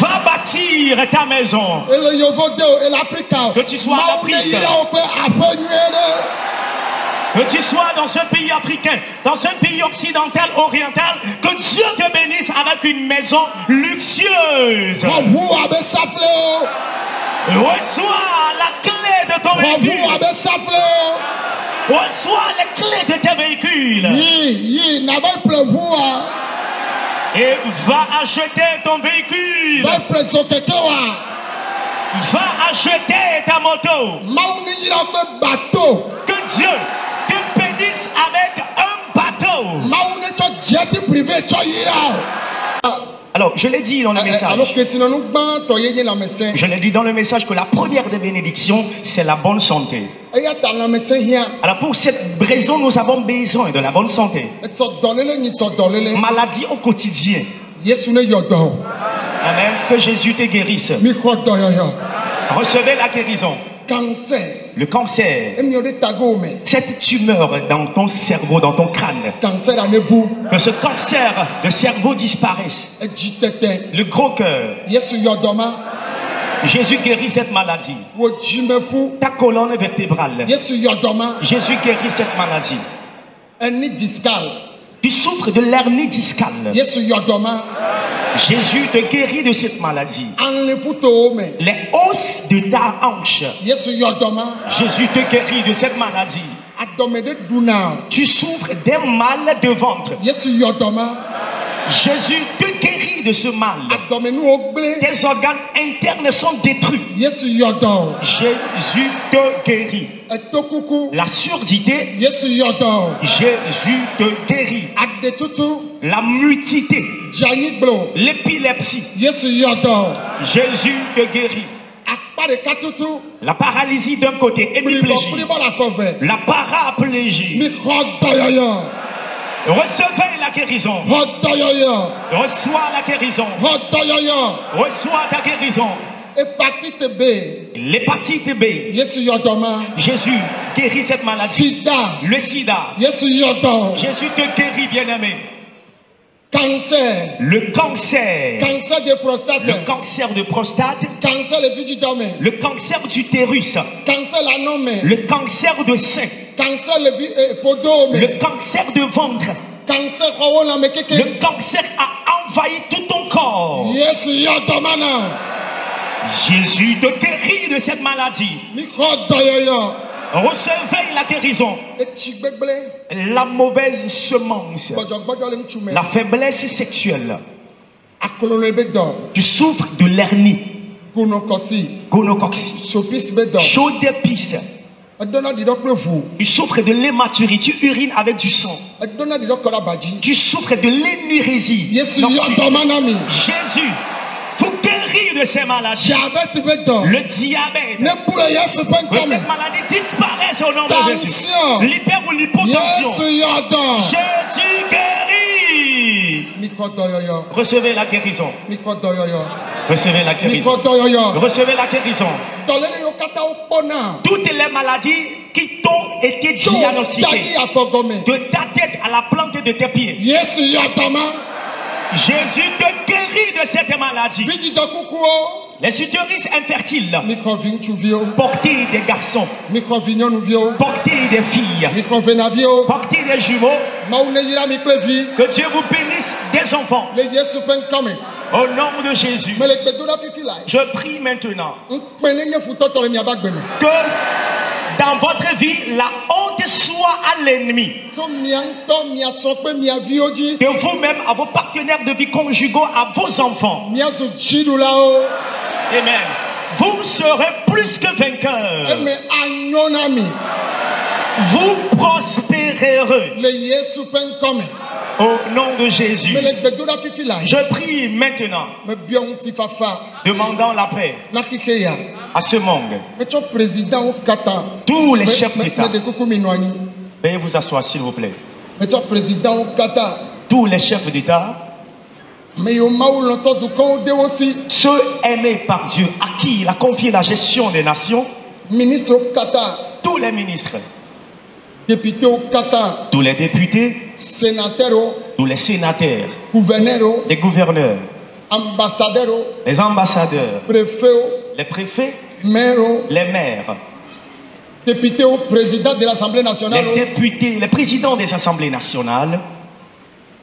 Va bâtir ta maison.
ele yovo de el africa
Que tu sois en Afrique.
yira o pe apenyere
Que tu sois dans un pays africain, dans un pays occidental, oriental, que Dieu te bénisse avec une maison luxueuse.
wabu abe safle
Reçois la clé de ton
wabu
véhicule.
abe safle
Reçois les clés de tes véhicules.
yi na ba plevua
Et va acheter ton véhicule.
ba preso kekewa
Va acheter ta moto.
mauni yira me bateau
Que Dieu te bénisse avec un bateau.
mauni cho jet privé cho yira
Alors, je l'ai dit dans le message.
alors que sinon nous ban to yenye la messe
Je l'ai dit dans le message que la première des bénédictions, c'est la bonne santé.
eya ta la messe hia
Alors pour cette raison, nous avons besoin de la bonne santé.
etso dolele ni tso dolele
Maladie au quotidien.
yesu ne yodo
Amen. Que Jésus te guérisse.
mi ko doyoyo
Recevez la guérison.
cancer
Le cancer.
emi ode tago me
Cette tumeur dans ton cerveau, dans ton crâne.
cancer anebu
Que ce cancer de cerveau disparaisse.
ejitete
Le gros cœur.
yesu yodoma
Jésus guérit cette maladie.
wo jimepu
Ta colonne vertébrale.
yesu yodoma
Jésus guérit cette maladie.
eni discal
Tu souffres de l'hernie discale.
yesu yodoma
Jésus te guérit de cette maladie.
anleputo me
Les os de ta hanche.
yesu yodoma
Jésus te guérit de cette maladie.
adome de duna
Tu souffres des mal de ventre.
yesu yodoma
Jésus te guérit de ce mal.
adome nu ogble
Tes organes internes sont détruits.
yesu yodo
Jésus te guérit.
etokuku
La surdité,
yesu yodo
Jésus te guérit.
adetutu
La mutisité,
janyigbo
l'épilepsie,
yesu yodo
Jésus te guérit.
akpare katutu
La paralysie d'un côté, hémiplégie.
pribo la fove
La paraplégie.
mi ko doyoyo
Recevez la guérison.
ko doyoyo
Reçois la guérison.
ko doyoyo
Reçois ta guérison.
hépatite B
L'hépatite B.
yesu yodoma
Jésus guérit cette maladie.
sida
Le sida.
yesu yodo
Jésus te guérit, bien-aimé.
cancer
Le cancer.
cancer de prostate
Le cancer de prostate.
cancer le vididome
Le cancer d'utérus.
cancer la nome
Le cancer de sein.
cancer le podome
Le cancer de ventre.
cancer ko wona me keke
Le cancer a envahi tout ton corps.
yesu yodoma na
Jésus te guérit de cette maladie.
mi ko doyoyo
Recevez la guérison.
etsi gbegble
La mauvaise semence.
gbɔdzɔgbɔdzɔ le ŋutsu me
La faiblesse sexuelle.
akplɔle be dɔ
Tu souffres de l'hernie.
gonokɔsi
Gonocoxie.
sopisi be dɔ
Chaud d'épices.
edɔna ɖiɖɔ kple ʋu
Tu souffres de l'hématurie. Tu urines avec du sang.
edɔna ɖiɖɔ kɔ ɖe aba dzi
Tu souffres de l'énurésie.
yesu
Donc,
yɔ dɔma na mi
Jésus vous guérit de ces maladies.
diabete be dɔ
Le diabète.
ne bu le yesu ƒe
Que
ŋkɔme
cette maladie disparaisse au nom de Jésus.
Tension.
Libère ou l'hypotension.
yesu yɔ dɔ
Jésus guérit.
mikɔ dɔyɔyɔ
Recevez la guérison.
mikɔ dɔyɔyɔ
Recevez la guérison.
mikɔ dɔyɔyɔ
Recevez la guérison.
dɔlele yiwo katã wokpɔna
Toutes les maladies qui t'ont été
tso dadi
diagnostiquées,
afɔgɔme
de ta tête à la plante de tes pieds,
yesu yɔ dɔma
Jésus te guérit de cette maladie.
vidzidɔ kukuwo
Les utérus infertiles,
mikɔ vi ŋutsuviwo
portez des garçons,
mikɔ vi nyɔnuviwo
portez des filles,
mikɔ venaviwo
portez des jumeaux.
mawu ne yra mi kple vi
Que Dieu vous bénisse des enfants.
le yesu ƒe ŋkɔme
Au nom de Jésus,
mele gbedoɖa fifi la
je prie maintenant
ŋkpɛ ne nye futɔtɔ le miaba gbe me
que dans votre vie, la honte soit à l'ennemi.
tso mia ŋutɔ mia srɔ̃kpe mia viwo dzi
De vous-même, à vos partenaires de vie conjugaux, à vos enfants.
miazu dziɖulawo
Amen. Vous serez plus que vainqueurs.
eme anyo na mi
Vous prospérerez.
le yesu ƒe ŋkɔme
Au nom de Jésus.
mele gbedoɖa fifi la
Je prie maintenant,
mebiɔ ŋutifafa
demandant la paix
na xexe ya
à ce monde.
metsɔ présidentwo katã
Tous les chefs d'État.
meɖe kuku mi nɔ anyi
Veuillez vous asseoir, s'il vous plaît.
metsɔ présidentwo katã
Tous les chefs d'État,
me yiwo mawu lɔtɔ dukɔwo de wo si
ceux aimés par Dieu, à qui il a confié la gestion des nations,
ministrewo katã
tous les ministres,
députéwo katã
tous les députés,
sénateurwo
tous les sénateurs,
gouverneurwo
les gouverneurs,
ambassadeurwo
les ambassadeurs,
préfetwo
les préfets,
mairwo
les maires,
députéwo président de l'assemblée nationale
les députés, les présidents des assemblées nationales,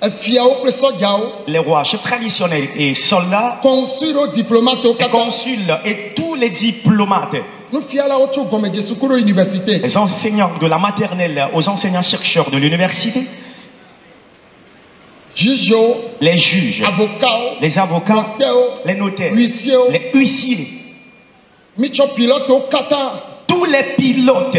efiawo kple sɔdzawo
les rois, chefs traditionnels et soldats,
consulwo diplomatewo
les
katã
consuls et tous les diplomates,
nufialawo tso gɔmedzesuku ɖo université
les enseignants de la maternelle aux enseignants-chercheurs de l'université,
jugewo
les juges,
avocawo
les avocats,
notaires,
les notaires,
huissiers,
les huissiers,
mitsɔ pilotewo katã
tous les pilotes,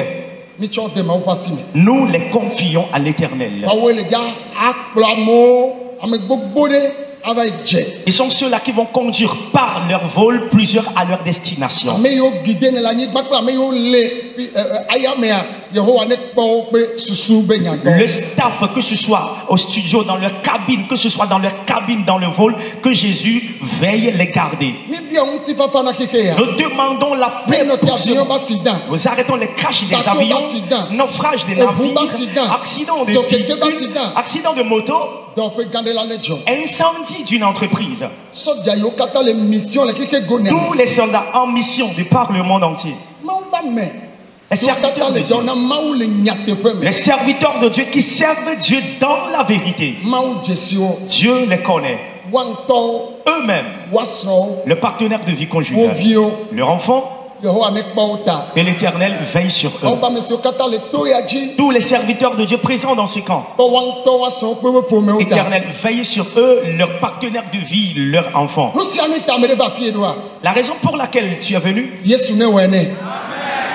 mitsɔ de mawu ƒe asi me
nous les confions à l'Éternel.
mawoe le dza akplɔ amewo ame gbogbo ɖe ava yi dze
Ils sont ceux-là qui vont conduire par leur vol plusieurs à leur destination.
ame yiwo gide ne le anyigba kple ame yiwo le ayamea yehowa ne kpɔ wo ƒe susu be nyagblɔ
Le staff, que ce soit au studio, dans leur cabine, que ce soit dans leur cabine, dans le vol, que Jésus veille les garder.
mibiɔ ŋutifafa na xexe ya
Nous demandons la paix
ne
pour
nɔte
ce
avion
monde.
ba accident
Nous arrêtons les crashs des
Bateau
avions,
d'accident.
naufrages des
Ebu
navires,
d'accident.
accidents de
Sokeke
véhicules,
d'accident.
accidents de moto,
dɔ ƒe gã ɖe la ne dzɔ
incendie d'une entreprise.
sɔdza yiwo katã le mission le xexe go ne
Tous les soldats en mission de par le monde entier.
mawu ba me
Les
siwo katã
serviteurs
le
de Dieu.
dzɔ na mawu le nyateƒe me
Les serviteurs de Dieu qui servent Dieu dans la vérité.
mawu dzesiwo
Dieu les connaît.
wa ŋutɔwo
Eux-mêmes,
wa srɔ̃wo
le partenaire de vie
wo
conjugale,
viwo
leur enfant,
yehowa ne kpɔ wo ta
et l'Éternel veille sur
mawu
eux.
ba me siwo katã le to ya dzi
Tous les serviteurs de Dieu présents dans ce camp,
be wa ŋutɔ wa srɔ̃wo kple woƒe ƒomewo ta
l'Éternel veille sur eux, leur partenaire de vie, leur enfant.
nu sia nu ta ame ɖe va fie ɖoa
La raison pour laquelle tu es venu,
yesu ne wɔe ne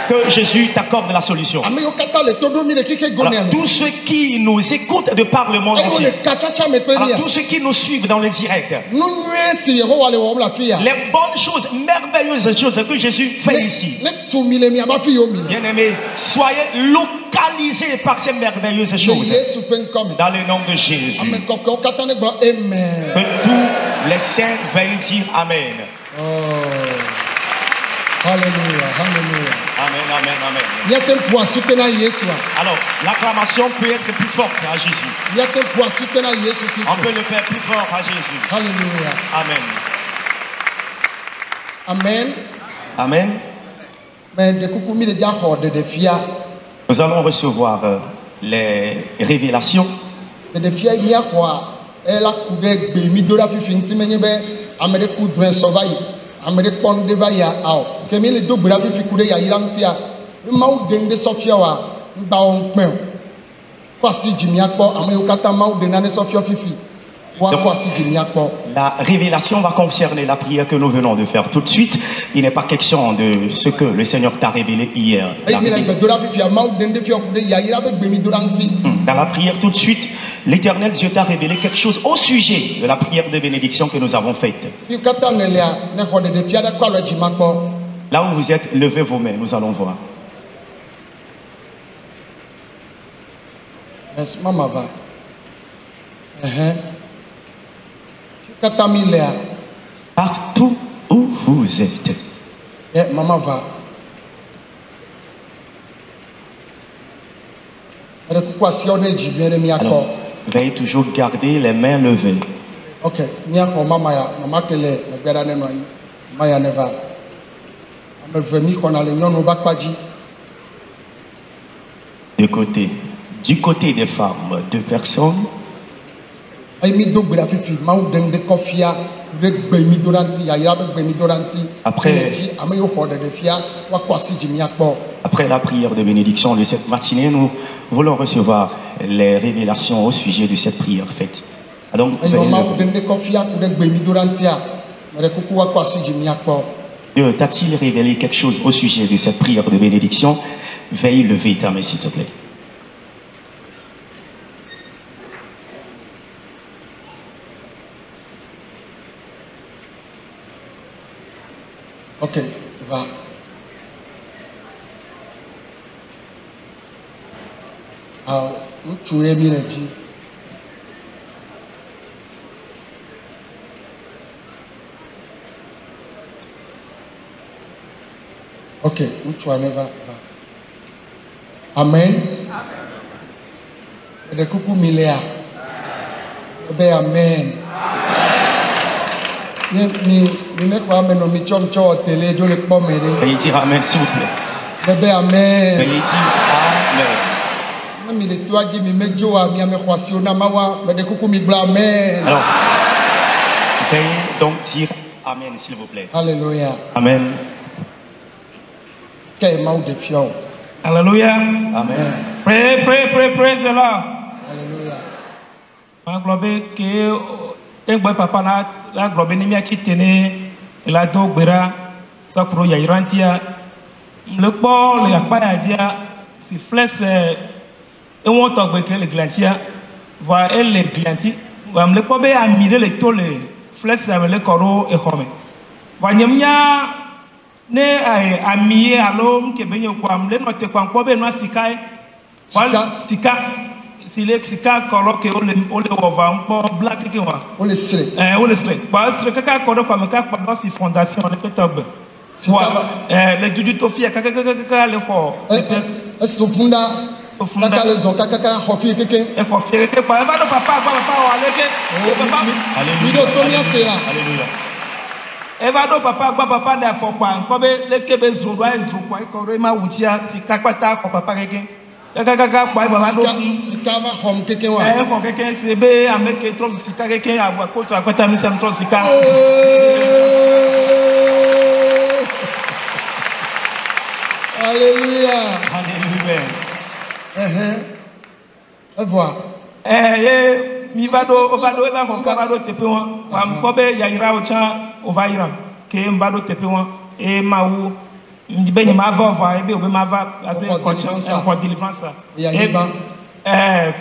que Jésus t'accorde la solution.
ame yiwo katã le to ɖom mi le xexe go ne
Alors,
me
tous ceux qui nous écoutent de par le monde
eye wole
entier,
katsatsa me kple
alors
mia
tous ceux qui nous suivent dans le direct,
nu nyuie si yehowa le wɔm le afi ya
les bonnes choses, merveilleuses choses que Jésus fait ici.
ne tu mi le miaba fi yiwo mi le
Bien-aimés, soyez localisés par ces merveilleuses
le
choses.
yesu ƒe ŋkɔme
Dans le nom de Jésus.
ame kɔkɔewo katã ne gblɔ amen
Que tous les saints veuillent dire Amen.
oh. Alléluia, alléluia.
Amen, amen, amen.
Miate ƒo asite na Yesua.
Alors, l'acclamation peut être plus forte à Jésus.
Miate ƒo asite na Yesu
On
Kristo.
peut le faire plus fort à Jésus.
Alléluia.
Amen.
Amen.
Amen.
Mais de kuku mi le dza xɔ ɖeɖefia.
Nous allons recevoir les révélations.
Ɖeɖefia yi mia xɔa ela ku ɖe gbe mi do ɖa fifi ŋuti menye be ame ɖe ku drɔe sɔ va yi. Ame ɖe kpɔ nu ɖe va yia ao. Ke mi le do gbe ɖa fifi ku ɖe yayira ŋutia Mau dende Sophia wa baon kwen. Kwasi jimiakpo ame ukata mau denane Sophia fifi. Wa kwasi jimiakpo.
La révélation va concerner la prière que nous venons de faire tout de suite. Il n'est pas question de ce que le Seigneur t'a révélé hier. Dans la prière tout de suite, l'Éternel Dieu t'a révélé quelque chose au sujet de la prière de bénédiction que nous avons faite. Là où vous êtes, levez vos mains, nous allons voir. Partout où vous êtes. Alors, veuillez toujours garder les mains levées.
Ok,
Du côté des femmes, 2 personnes. Après la prière de bénédiction de cette matinée, nous voulons recevoir les révélations au sujet de cette prière faite. Donc, Dieu t'a-t-il révélé quelque chose au sujet de cette prière de bénédiction? Veuillez lever ta main, s'il te plaît.
Ok, va. Alors, tu es bien dit. Ok, tu as va. Amen. Amen. Coucou Miléa. Amen.
Veuillez dire Amen, s'il vous plaît.
Amen.
Veuillez dire Amen. Alors, veuillez donc dire Amen, s'il vous plaît.
Alléluia.
Amen.
Alléluia.
Amen.
Praise the Lord.
Alléluia.
Egbe papa la globe ni mia chitene la do gbera sakuro ya irantia le po le akpaya dia si flex e won to gbe ke le glantia va ele glanti va me le po be amire le to le flex avec le koro e home va nyemnya ne ai amie alo ke benyo kwa mle no te kwa po be no sika sika sika koro ke ole wova mpo black ke wa
ole sre
ba sre kaka koro kwa meka kwa si fondation le petobe wa le juju to fia kaka le ko
est-ce funda kaka le zo kaka khofi keke
e khofi keke ba do papa wa leke papa
alléluia to mia sera
alléluia
eva do papa da fo kwa nko be leke be zo do ai zo kwa ko re ma wutia sika kwata ko papa keke kaka kwa baba do
sika va hom keke wa
ko keke se be ameke trop sika keke abwa ko to akwata mi sam trop sika
alléluia
alléluia
voir
mi vado eva ko ka vado tepe won am ko be yaira o cha o va ira ke mbado tepe won e mawu ndibe ni ma va ebe obe ma va ase ko délivrance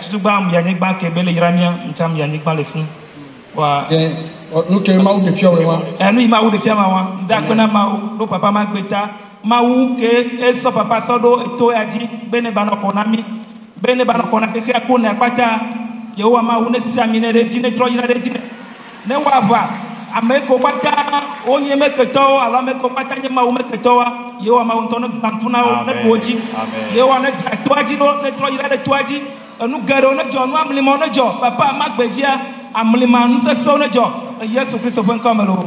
tutu gba m yanyi gba ke be le ira mia ntam yanyi gba le fun wa
nu ke mawu de fia we wa
nu mawu de fia ma wa nda ko na mawu do papa ma gbeta mawu ke e so papa so do eto aji bene ba no ko na mi bene ba no ko na ke ko na pata yewa mawu ne sisa mi ne de dine tro ira de dine ne wa ba ameko pata onye meketo ala meko pata nye mawu meketo yewa mawu ntono bantuna o ne boji yewa ne toaji no ne tro ira de toaji anu garo ne jo no amlimo ne jo papa magbejia amlima nu se so ne jo Yesu Kristo fun kamelo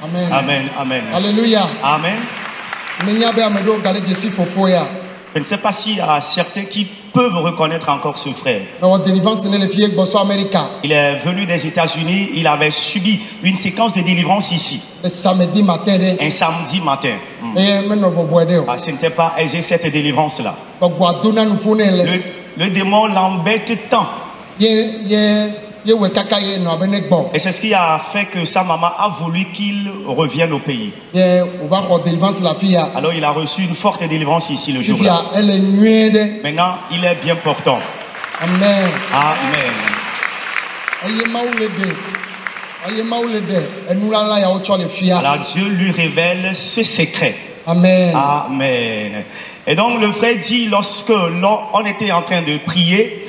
amen
amen amen
alléluia
amen
menya be amedo gale jesi fofo ya
Je ne sais pas s'il y a certains qui peuvent reconnaître encore ce frère. Il est venu des États-Unis, il avait subi une séquence de délivrance ici. Un samedi matin. Ah, ce n'était pas aisé cette délivrance-là. Le démon l'embête tant. Et c'est ce qui a fait que sa maman a voulu qu'il revienne au pays. Alors il a reçu une forte délivrance ici le jour-là. Maintenant, il est bien portant.
Amen.
Amen. Alors Dieu lui révèle ce secret.
Amen.
Amen. Et donc le frère dit, lorsque on était en train de prier,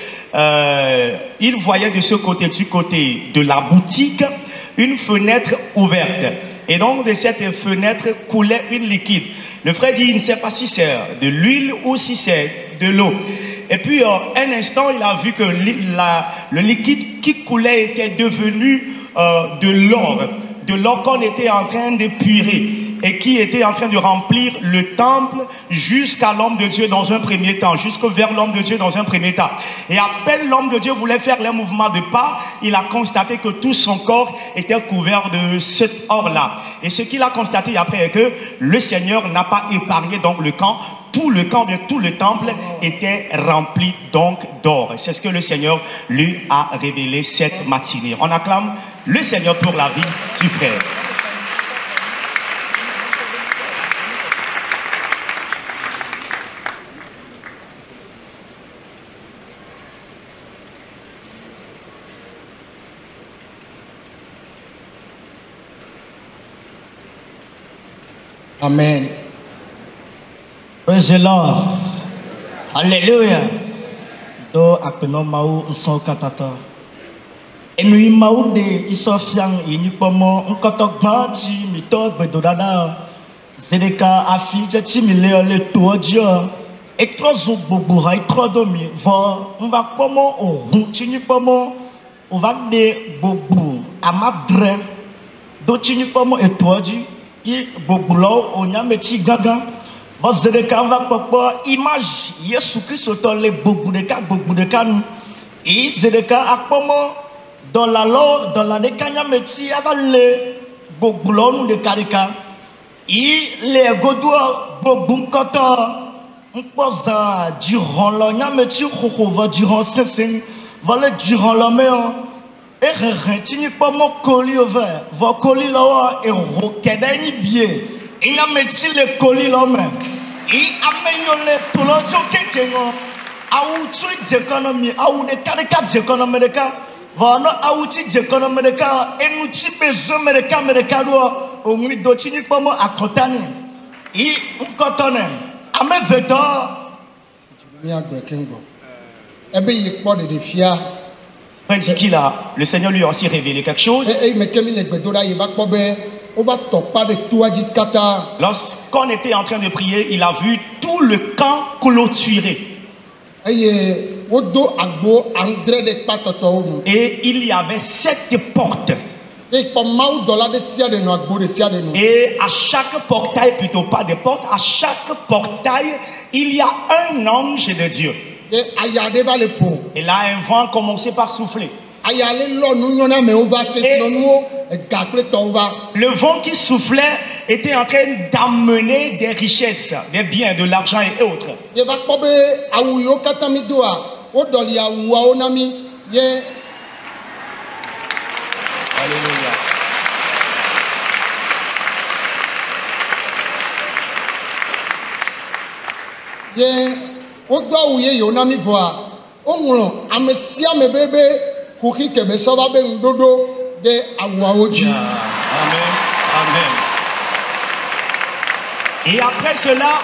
il voyait de ce côté, du côté de la boutique, une fenêtre ouverte. Et donc de cette fenêtre coulait une liquide. Le frère dit, il ne sait pas si c'est de l'huile ou si c'est de l'eau. Et puis un instant, il a vu que le liquide qui coulait était devenu de l'or qu'on était en train de purer et qui était en train de remplir le temple jusqu'à l'homme de Dieu dans un premier temps, jusqu'au vers l'homme de Dieu dans un premier temps. Et à peine l'homme de Dieu voulait faire les mouvements de pas, il a constaté que tout son corps était couvert de cet or-là. Et ce qu'il a constaté après est que le Seigneur n'a pas épargné donc le camp. Tout le camp de tout le temple était rempli donc d'or. C'est ce que le Seigneur lui a révélé cette matinée. On acclame le Seigneur pour la vie du frère.
Amen.
Praise the Lord. Hallelujah. Do apeno mau nso katata. Enui mau de isofiang ini pomo nkotok banti mito bedodada. Zedeka afi jeti mile le tuodio. Etro zububura etro domi. Vo mba pomo o tini pomo o va de bobu amabre. Do tini pomo etuodi i bobulo o nyameti gaga. Vous avez image Jésus Christ le bobu de nous et dans la loi dans la décania métier le bobu de karika et les godois bobu kata on pose durant la métier va durant ces va durant la mer et retini pas mon colis ouvert va colis là et roquedani bien et la médecine le colis là-même. Et amélioré tout le monde qui est à outil d'économie, à outil d'économie de cas, voilà à outil d'économie de cas, et nous types besoin de cas, au milieu d'outils comme à Cotané. Et on Cotané, à mes vêtements.
Eh bien, il y a pas de défi.
Le Seigneur lui a aussi révélé quelque chose. Lorsqu'on était en train de prier, il a vu tout le camp clôturé. Et il y avait 7 portes. Et à chaque portail, plutôt pas de portes, à chaque portail, il y a un ange de Dieu. Et là, un vent commençait par souffler. Et le vent qui soufflait était en train d'amener des richesses, des biens, de l'argent et autres. Alléluia. Amen. Et après cela,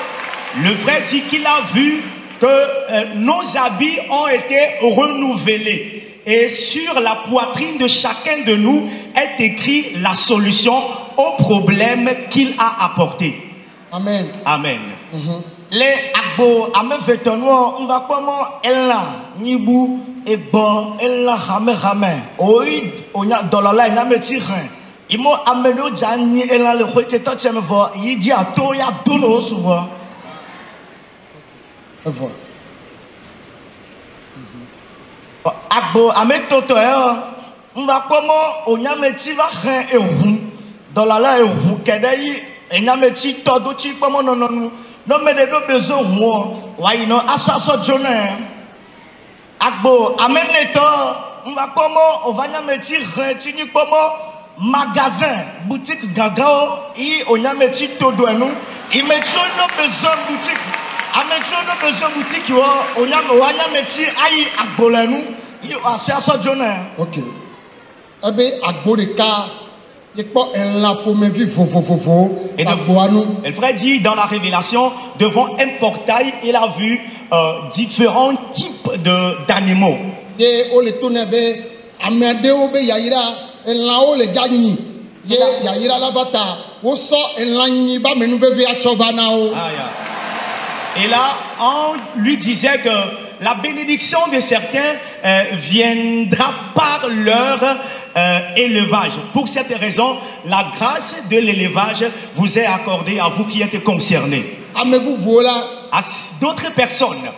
le frère dit qu'il a vu que nos habits ont été renouvelés. Et sur la poitrine de chacun de nous est écrit la solution au problème qu'il a apporté.
Amen.
Amen.
Les agbo ame vêtements on va comment ella nibu et bon ella rame oi onya dolala ina metirin imo amelo jani ella le khoke to teme vo yidi ato ya dono souvent
Voilà.
Agbo ametoto on va comment on a meti va rien et roux dans la et roux kedai et na meti todo ti comment non mais de besoin moi why no asaso journée Agbo ameneto on va comment on va na meti rien ti ni comment magasin boutique gagao et on a meti todo nous il met no besoin boutique ametio no besoin boutique on a meti ai agbo la nous il asaso journée.
OK. Abe agbo de ka et
le frère dit dans la révélation, devant un portail, il a vu différents types d'animaux.
Et
là, on lui disait que la bénédiction de certains viendra par leur élevage. Pour cette raison, la grâce de l'élevage vous est accordée à vous qui êtes concernés. À d'autres personnes.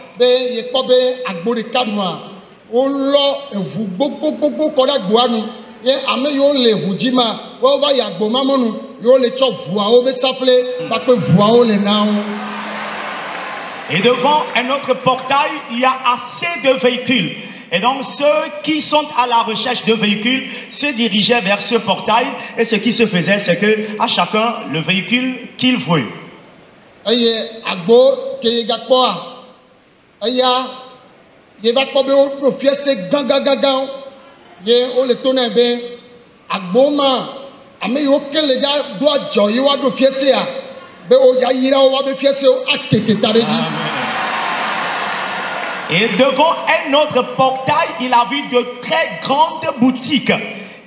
Et devant un autre portail, il y a assez de véhicules. Et donc ceux qui sont à la recherche de véhicules se dirigeaient vers ce portail. Et ce qui se faisait, c'est que à chacun le véhicule qu'il veut. Et devant un autre portail, il a vu de très grandes boutiques.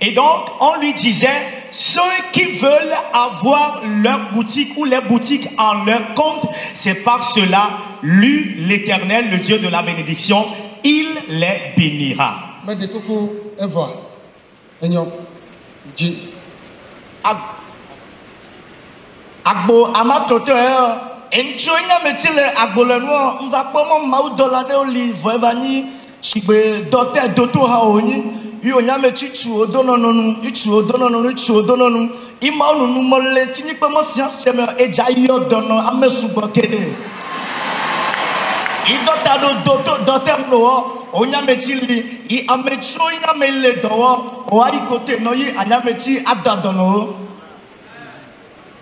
Et donc, on lui disait, ceux qui veulent avoir leur boutique ou les boutiques en leur compte, c'est par cela, lui, l'Éternel, le Dieu de la bénédiction, il les bénira. Agbo amatoto enjoyna metile agboleno on va comment mau dolade oli voevani chibe dote doto ha oni yo nya metitu odononu itu odononu itu odononu ima onu molle tini pe mo science me eja yo dono amesugo kede idota do doto dotem no onya metili I amecho ina mele dowo o ari kote no yi anya meti adadono.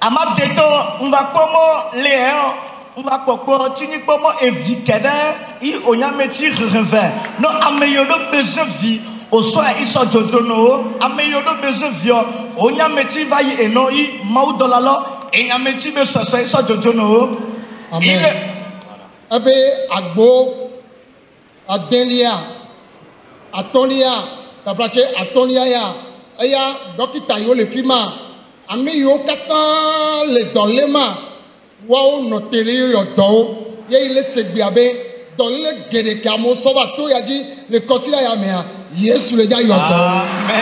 Amadeto, on va comment Léon, on va comment tu n'y comment éviter il on a métier revers. Non, améliore besoin vie. Au soir ils sont jojono, améliore besoin vie. On a métier va y et non il mau dolalo et on a métier besoin ils sont jojono.
Amen. Abe agbo adelia atolia tabrache atolia ya aya dokita yo le fima. Ami yo kata le dolema wa noteri yo do ye ile segbiabe dolle gere kamo soba to yaji le kosila ya mea Yesu le ja yo do.
Amen.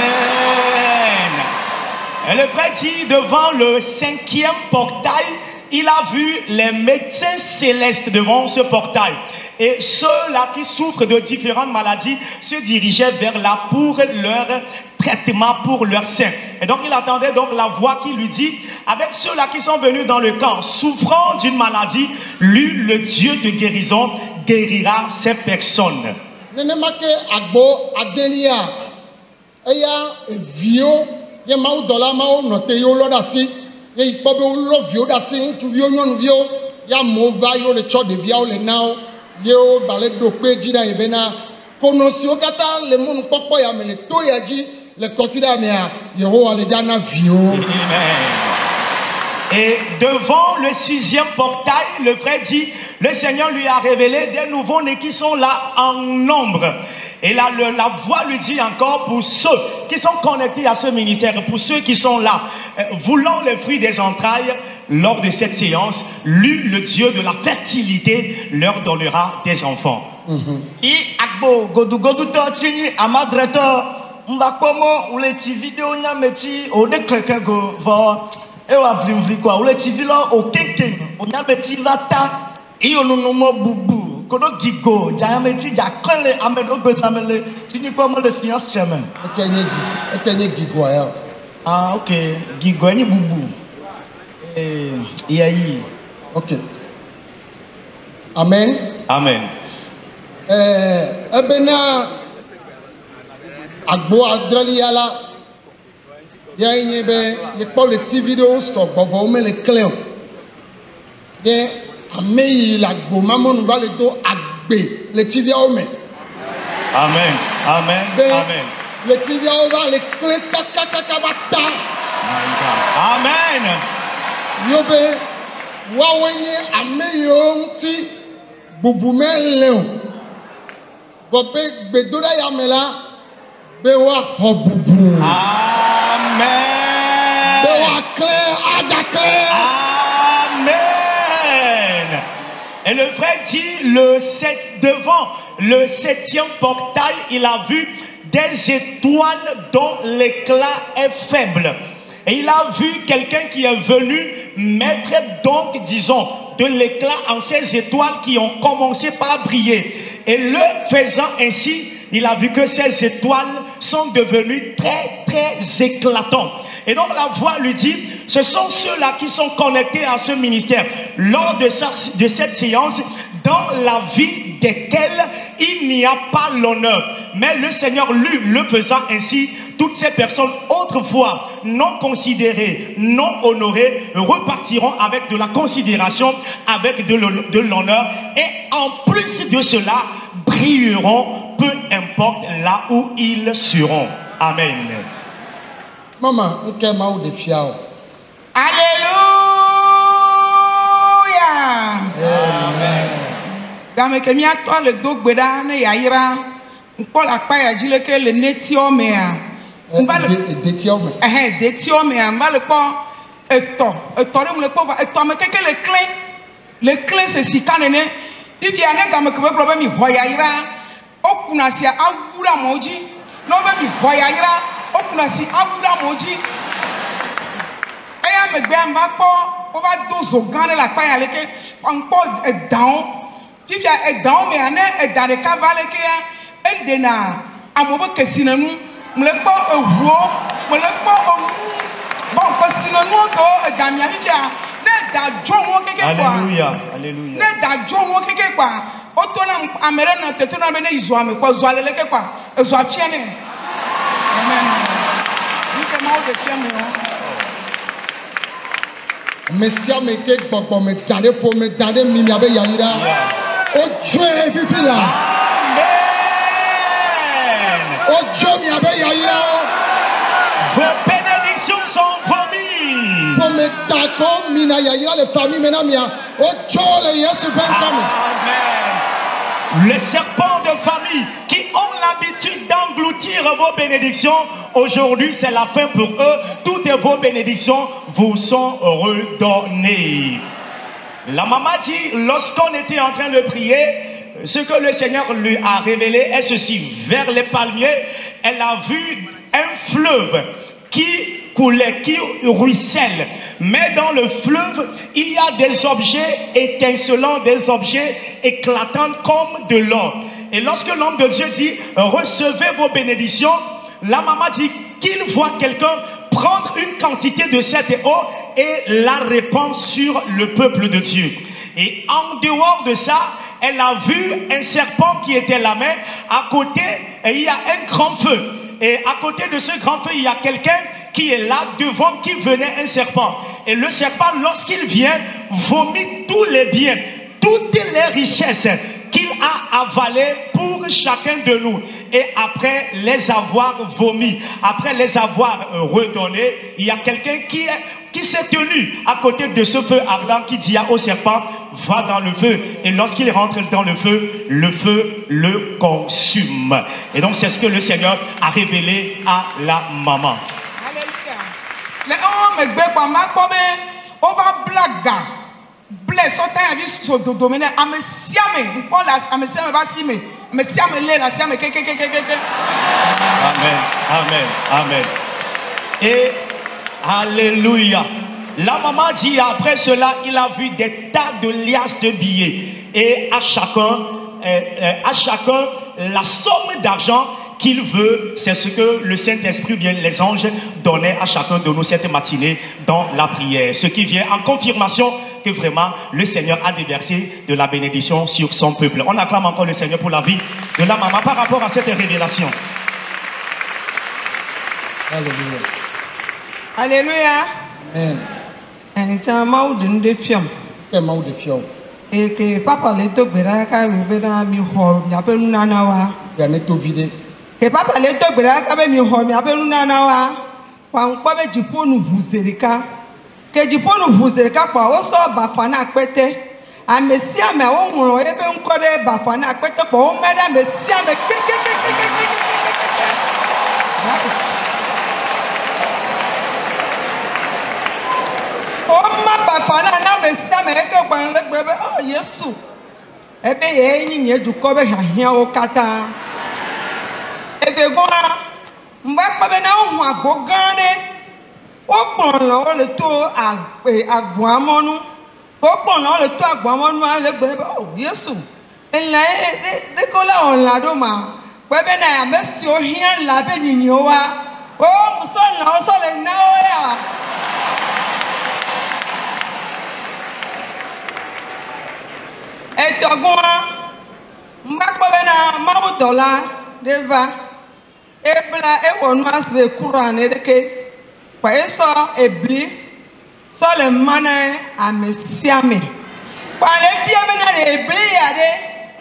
Et le frère dit devant le 5e portail, il a vu les médecins célestes devant ce portail. Et ceux-là qui souffrent de différentes maladies se dirigeaient vers là pour leur traitement, pour leur sein. Et donc il attendait donc la voix qui lui dit, avec ceux-là qui sont venus dans le camp, souffrant d'une maladie, lui, le Dieu de guérison, guérira ces personnes.
Yo balé dopé jina ebena konosio kata le mon popo ya mele to ya ji le considère mea Yehowa le jana vio.
Et devant le 6e portail, le frère dit, le Seigneur lui a révélé des nouveaux-nés qui sont là en nombre. Et là, la voix lui dit encore pour ceux qui sont connectés à ce ministère, pour ceux qui sont là, voulant les fruits des entrailles, lors de cette séance, lui, le Dieu de la fertilité, leur donnera des enfants.
I agbo godu godu to chini amadreto mba komo ule ti video nya meti o de kleke go vo e wa vlimvli kwa ule ti vilo o keke o nya meti vata I onunu mo bubu kodo gigo jame ti ja kle amedo gbesamele ti ni ko mo le science chairman
Ekenye gigo ya.
ah okay gigo ni bubu yayi
Ok. Amen.
Amen.
Ebena agbo adrali yala ya yenye be ye kpɔ le TV ɖewo sɔgbɔ vɔ me le klẽ o ye ame yi le agbo mamɔnu va le do agbe le TVawo me
Amen. Amen.
be
Amen.
le TVawo va le klẽ kakakaka va ta
Amen.
yo be woawoe nye ame yiwo ŋuti bubu mele o bɔ be gbedoɖa ya me la be woaxɔ bubu
Amen.
be woaklẽ agaklẽ.
Amen. Et le frère dit, devant le 7e portail, il a vu des étoiles dont l'éclat est faible. Et il a vu quelqu'un qui est venu mettre donc, disons, de l'éclat en ces étoiles qui ont commencé par briller. Et le faisant ainsi, il a vu que ces étoiles sont devenues très, très éclatantes. Et donc la voix lui dit, ce sont ceux-là qui sont connectés à ce ministère. Lors de cette séance, dans la vie desquels il n'y a pas l'honneur. Mais le Seigneur, lui, le faisant ainsi, toutes ces personnes autrefois non considérées, non honorées, repartiront avec de la considération, avec de l'honneur. Et en plus de cela, brilleront, peu importe là où ils seront. Amen.
Maman, ok, maou de fiao.
Alléluia.
Amen.
Game ke miato le dogbeda ne yaira. Nko la pa ya jile ke le netio mea.
Détiao me.
Detio mea. Mba le po eto re le po eto me keke le clé. Le clé c'est si kanene. Ifi ane game ke be problème mi hoyaira. Okuna sia awura moji. No be mi hoyaira. Okuna si awura moji. Aya me gbe amba po o ba dozo gane la pa ya leke nko down. Ifi e down me ane e dare ka vale ke ya e de na amobo kesinanu mle po ewo mle po bon kesinanu ko e damia mi ja ne da jomo keke kwa.
Alléluia. Alléluia.
Ne da jomo keke kwa. Otona amere na tetona be ne izo ame kwa zo aleleke kwa ezo afie ne. Amen. Ni mau de fiamu.
Mesia me ke gbogbo me dade mi abe yaira. O jwe fifi la. O jo mi abe yaira.
Vos bénédictions sont vomies.
Pour me dako mi na yaira le famille mena mia. O jo le Yesu ben kame.
Amen. Les serpents de famille qui ont l'habitude d'engloutir vos bénédictions, aujourd'hui c'est la fin pour eux. Toutes vos bénédictions vous sont redonnées. La maman dit, lorsqu'on était en train de prier, ce que le Seigneur lui a révélé est ceci. Vers les palmiers, elle a vu un fleuve qui coulait, qui ruisselle. Mais dans le fleuve, il y a des objets étincelants, des objets éclatants comme de l'or. Et lorsque l'homme de Dieu dit, recevez vos bénédictions, la maman dit qu'il voit quelqu'un prendre une quantité de cette eau et la répandre sur le peuple de Dieu. Et en dehors de ça, elle a vu un serpent qui était la main. À côté, il y a un grand feu. Et à côté de ce grand feu, il y a quelqu'un qui est là, devant qui venait un serpent. Et le serpent, lorsqu'il vient, vomit tous les biens, toutes les richesses qu'il a avalées pour chacun de nous. Et après les avoir vomis, après les avoir redonnés, il y a quelqu'un qui s'est tenu à côté de ce feu ardent qui dit au serpent, va dans le feu. Et lorsqu'il rentre dans le feu le consume. Et donc c'est ce que le Seigneur a révélé à la maman.
Le homme gbe kwa makobe oba blaga bless so tan abi so dodomene amesiame nkola amesiame ba sime amesiame le la siame ke.
Amen. Amen. Amen. Et alléluia. La maman dit après cela, il a vu des tas de liasses de billets et à chacun à chacun la somme d'argent qu'il veut. C'est ce que le Saint-Esprit, bien les anges, donnaient à chacun de nous cette matinée dans la prière. Ce qui vient en confirmation que vraiment le Seigneur a déversé de la bénédiction sur son peuple. On acclame encore le Seigneur pour la vie de la maman par rapport à cette révélation.
Alléluia.
Alléluia.
Amen.
Tiens, mau d'une défiant.
Que mau de fion.
Et que papa les deux beraka ubera mi ho mi apelu nanawa.
Ya ne to vide.
Que papa les deux beraka be mi ho mi apelu nanawa. Kwa nkwabe jiponu huzerika. Que jiponu huzerika kwa oso bafana kwete. Amesia me o mulo ebe nkode bafana kwete kwa o meda mesia me Oma bafana na mesia me eke kwa nlegbebe oh Yesu. Ebe ye nyi nye duko be hahia o kata. Ebe gona mba kwabe na ohun agbogane. O pon lo o le to agboamonu. O pon lo le to agboamonu alegbebe oh Yesu. Enla de kola on la do ma. Kwebe na ya mesi o hia la be nyi o wa. O muso na o so le na o ya. Etogua mbakpabena mabudola deva ebla ewonu asbe Quran edeke kwa eso ebli so le mana amesiame kwa le bia bena le ebli ade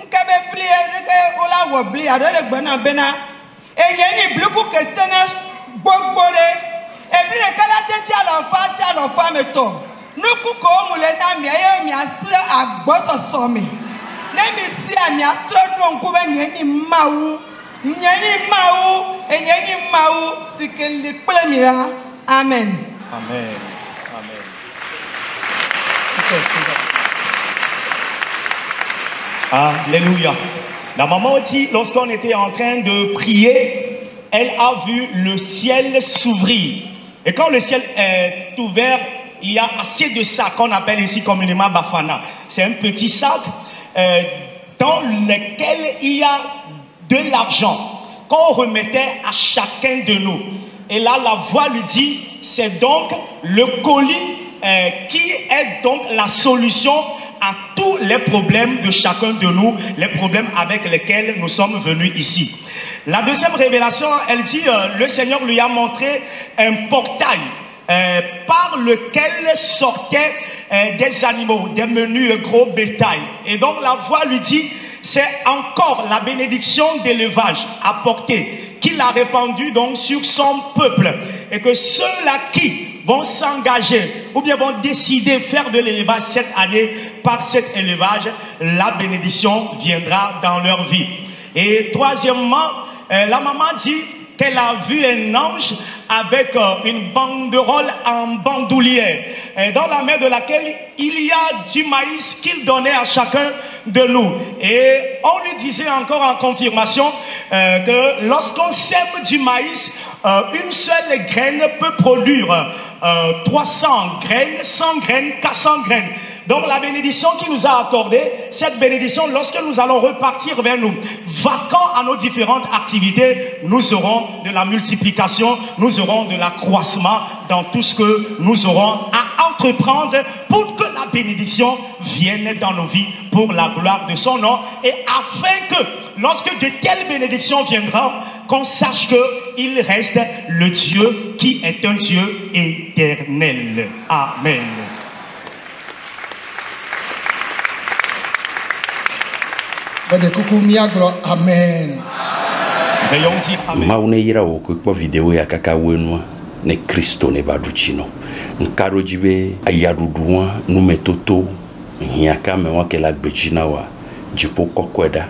nkebe bli edeke ola wo bli ade le gbena bena enye ni bliku kestena gbogbore ebli le kala te chalo fa meto nuku ko mule na mi aye mi ase agboso so mi na mi si ani atrodro nku be nyeni mawu enyeni mawu sikeli plemira amen
Amen. Amen. Alléluia. La maman dit, lorsqu'on était en train de prier, elle a vu le ciel s'ouvrir. Et quand le ciel est ouvert, il y a assez de sacs qu'on appelle ici communément bafana. C'est un petit sac dans lequel il y a de l'argent qu'on remettait à chacun de nous. Et là, la voix lui dit, c'est donc le colis qui est donc la solution à tous les problèmes de chacun de nous, les problèmes avec lesquels nous sommes venus ici. La deuxième révélation, elle dit, le Seigneur lui a montré un portail par lequel sortaient des animaux, des menus gros bétail. Et donc la voix lui dit, c'est encore la bénédiction d'élevage apportée qu'il a répandue donc sur son peuple. Et que ceux-là qui vont s'engager ou bien vont décider de faire de l'élevage cette année, par cet élevage, la bénédiction viendra dans leur vie. Et troisièmement, la maman dit qu'elle a vu un ange avec une banderole en bandoulière, dans la main de laquelle il y a du maïs qu'il donnait à chacun de nous. Et on lui disait encore en confirmation que lorsqu'on sème du maïs, une seule graine peut produire 300 graines, 100 graines, 400 graines. Donc la bénédiction qu'il nous a accordée, cette bénédiction, lorsque nous allons repartir vers nous, vacants à nos différentes activités, nous aurons de la multiplication, nous aurons de l'accroissement dans tout ce que nous aurons à entreprendre pour que la bénédiction vienne dans nos vies pour la gloire de son nom, et afin que lorsque de telles bénédictions viendront, qu'on sache qu'il reste le Dieu qui est un Dieu éternel. Amen.
Amen.
Veuillons dire amen.
Maune yira wo ko video ya kaka wenua ne Kristo ne baduchino nkaro jibe ayaduduwa numetoto hiaka me wa kela gbejina wa jipo kokweda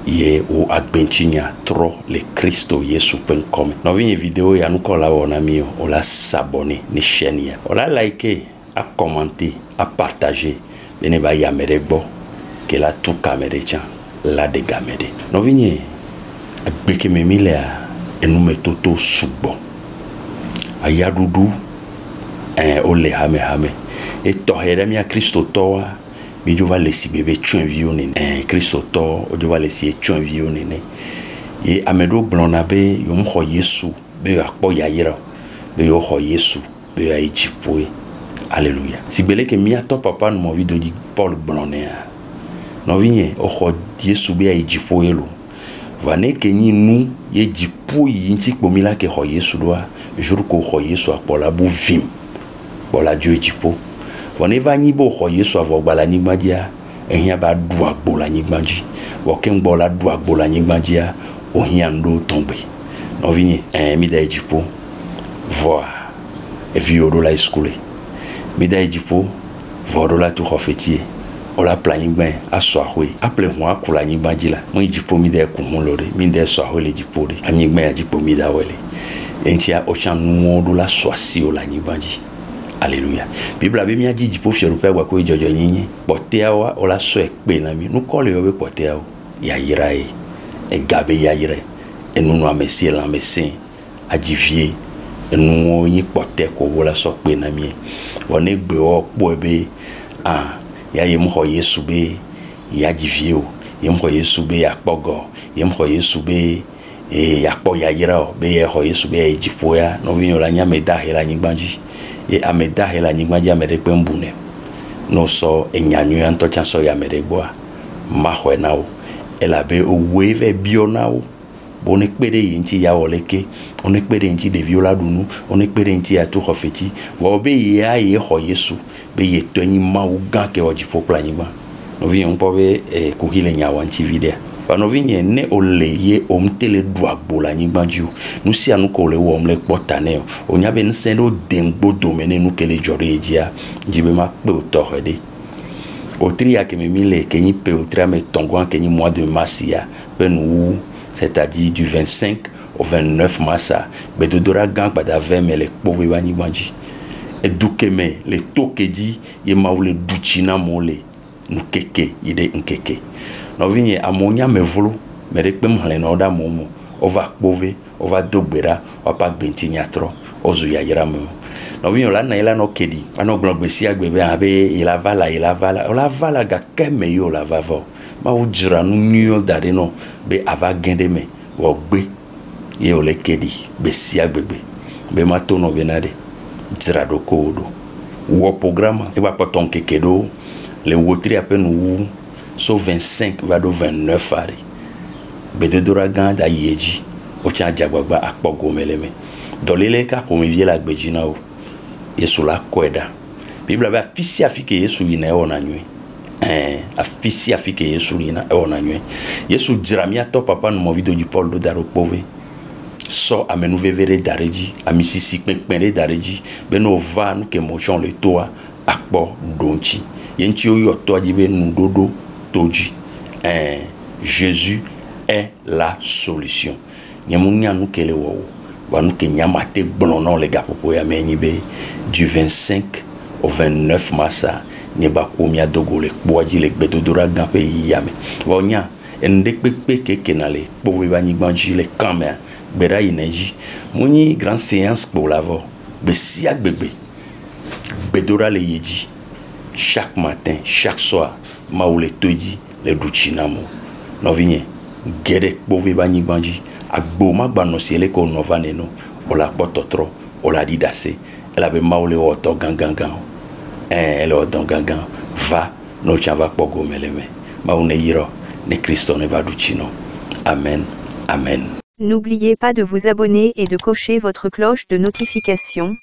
ye o agbenchinya tro le Kristo Yesu penkome no vinye video ya nukola wona mio ola s'abonner ni chaîne ya ola liker a commenter a partager bene ba ya merebo que la tout caméra la de gamede no vinye agbeke memile a enume toto subo ayadudu ole hame e tohere mia Kristo toa mi jo va lesi bebe tuen vi o nene Kristo to o jo va lesi tuen vi o nene ye amedo blona be yo mho Yesu be akpo yayira be yo ho Yesu be ya ijipoe. Alléluia. Si belé que mi ato papa no mo video di Paul blonea no vinye o ho Yesu be ya ijipoe lo vane ke ni nu ye jipoe yinti pomila ke ho Yesu doa jour ko ho Yesu apola bu vim bola Dieu jipo vane va ni bo ho Yesu avo gbala ni gbadia ehia ba du agbola ni gbaji wo ken gbola du agbola ni gbadia o hia ndo tombe no vinye mi da jipo voa e vi odo la escoule mi da jipo vodo la tu khofetie o la planning ben aso ahwe aple ho akula ni gbaji la mo jipo mi da ku hon lore mi da so ahwe le jipo de anyi gben ya jipo mi da wele entia o chan nu odo la so asi o la ni gbaji. Alléluia. Bible a bien dit jipo fieru pe gwa ko jojo yinyin potea wa o la so e pe na mi nu ko le o be potea o ya yira e gabe ya yira e nu no amesi la mesin adivie enu yin pote ko wo la so pe na mi won e gbe o po ebe ya ye mo Yesu be ya divie o ye mo Yesu be ya pogo ye mo Yesu be ya po ya yira o be ye ho Yesu be ya jipo ya no vinyo la nya meda hela nyigbanji e ameda hela nyigbanji amere pe mbune no so enyanyu anto cha so ya mere gboa ma ho na o elabe owe ve bionao boni kpere yinti ya oleke oni kpere yinti de viola dunu oni kpere yinti ya tu khofeti wo be ya ye ho Yesu be ye toni ma u gan ke oji popla nyima no vi on pobe ku hile nya wanti video pa no vi ne ole ye omtele du agbola nyima ju nu si anu ko le wo omle potane o nya be nsendo dengbo domene nu kele jore ejia jibe ma pe o to hede au tria que me mille que ni pe au tria me tongon que ni mois de mars ya nous c'est-à-dire du 25 au 29 mars be de dora gang bada 20 mais les pauvres bani banji et douke me les toke di ye maule duchina mole nu keke ide nkeke no vinye amonya me volo me rekpe mhale na oda momo ova pove ova dogbera opa gbenti nyatro ozu ya yira mo no vinyo la na ila no kedi ano gbesi agbebe abe ila vala ga keme yo la vavo ma ujira nu nyo dare no be ava gende me wo gbe ye ole kedi besi agbebe be ma to no benade jira do kodo wo programme e ba poton kekedo le wotri apen wu so 25 va do 29 ari be de dora ganda yeji o cha jagbagba akpogo meleme dolele ka ko mi vie la gbejina o Yesu la kweda Bible ba fisi afike Yesu ina e ona nwe afisi afike Yesu ina e ona nwe Yesu jiramia to papa no mo video di Paul do daro pove so amenu vevere dareji amisisi penpere dareji beno va nu ke mochon le toa akpo donchi yenti oyo to ajibe nu dodo toji Jésus est la solution nyamunya nu kele wo wanu ke nyamate blonon les gars popo ya menyibe du 25 au 29 mars nyeba komia dogole boaji le bedodora gampe yame wonya endekpepe kekenale povo bani gbanji le kamera bera ineji muni grand séance pour lavo besia bébé bedora le yeji chaque matin chaque soir maule toji le duchinamo no vinye gere povo bani gbanji agbo magba no siele ko novane no ola pototro ola didase ela be maule oto gangan ele oto gangan va no chava pogo meleme maune yiro ne Kristo ne vaduchino. Amen. Amen.
N'oubliez pas de vous abonner et de cocher votre cloche de notification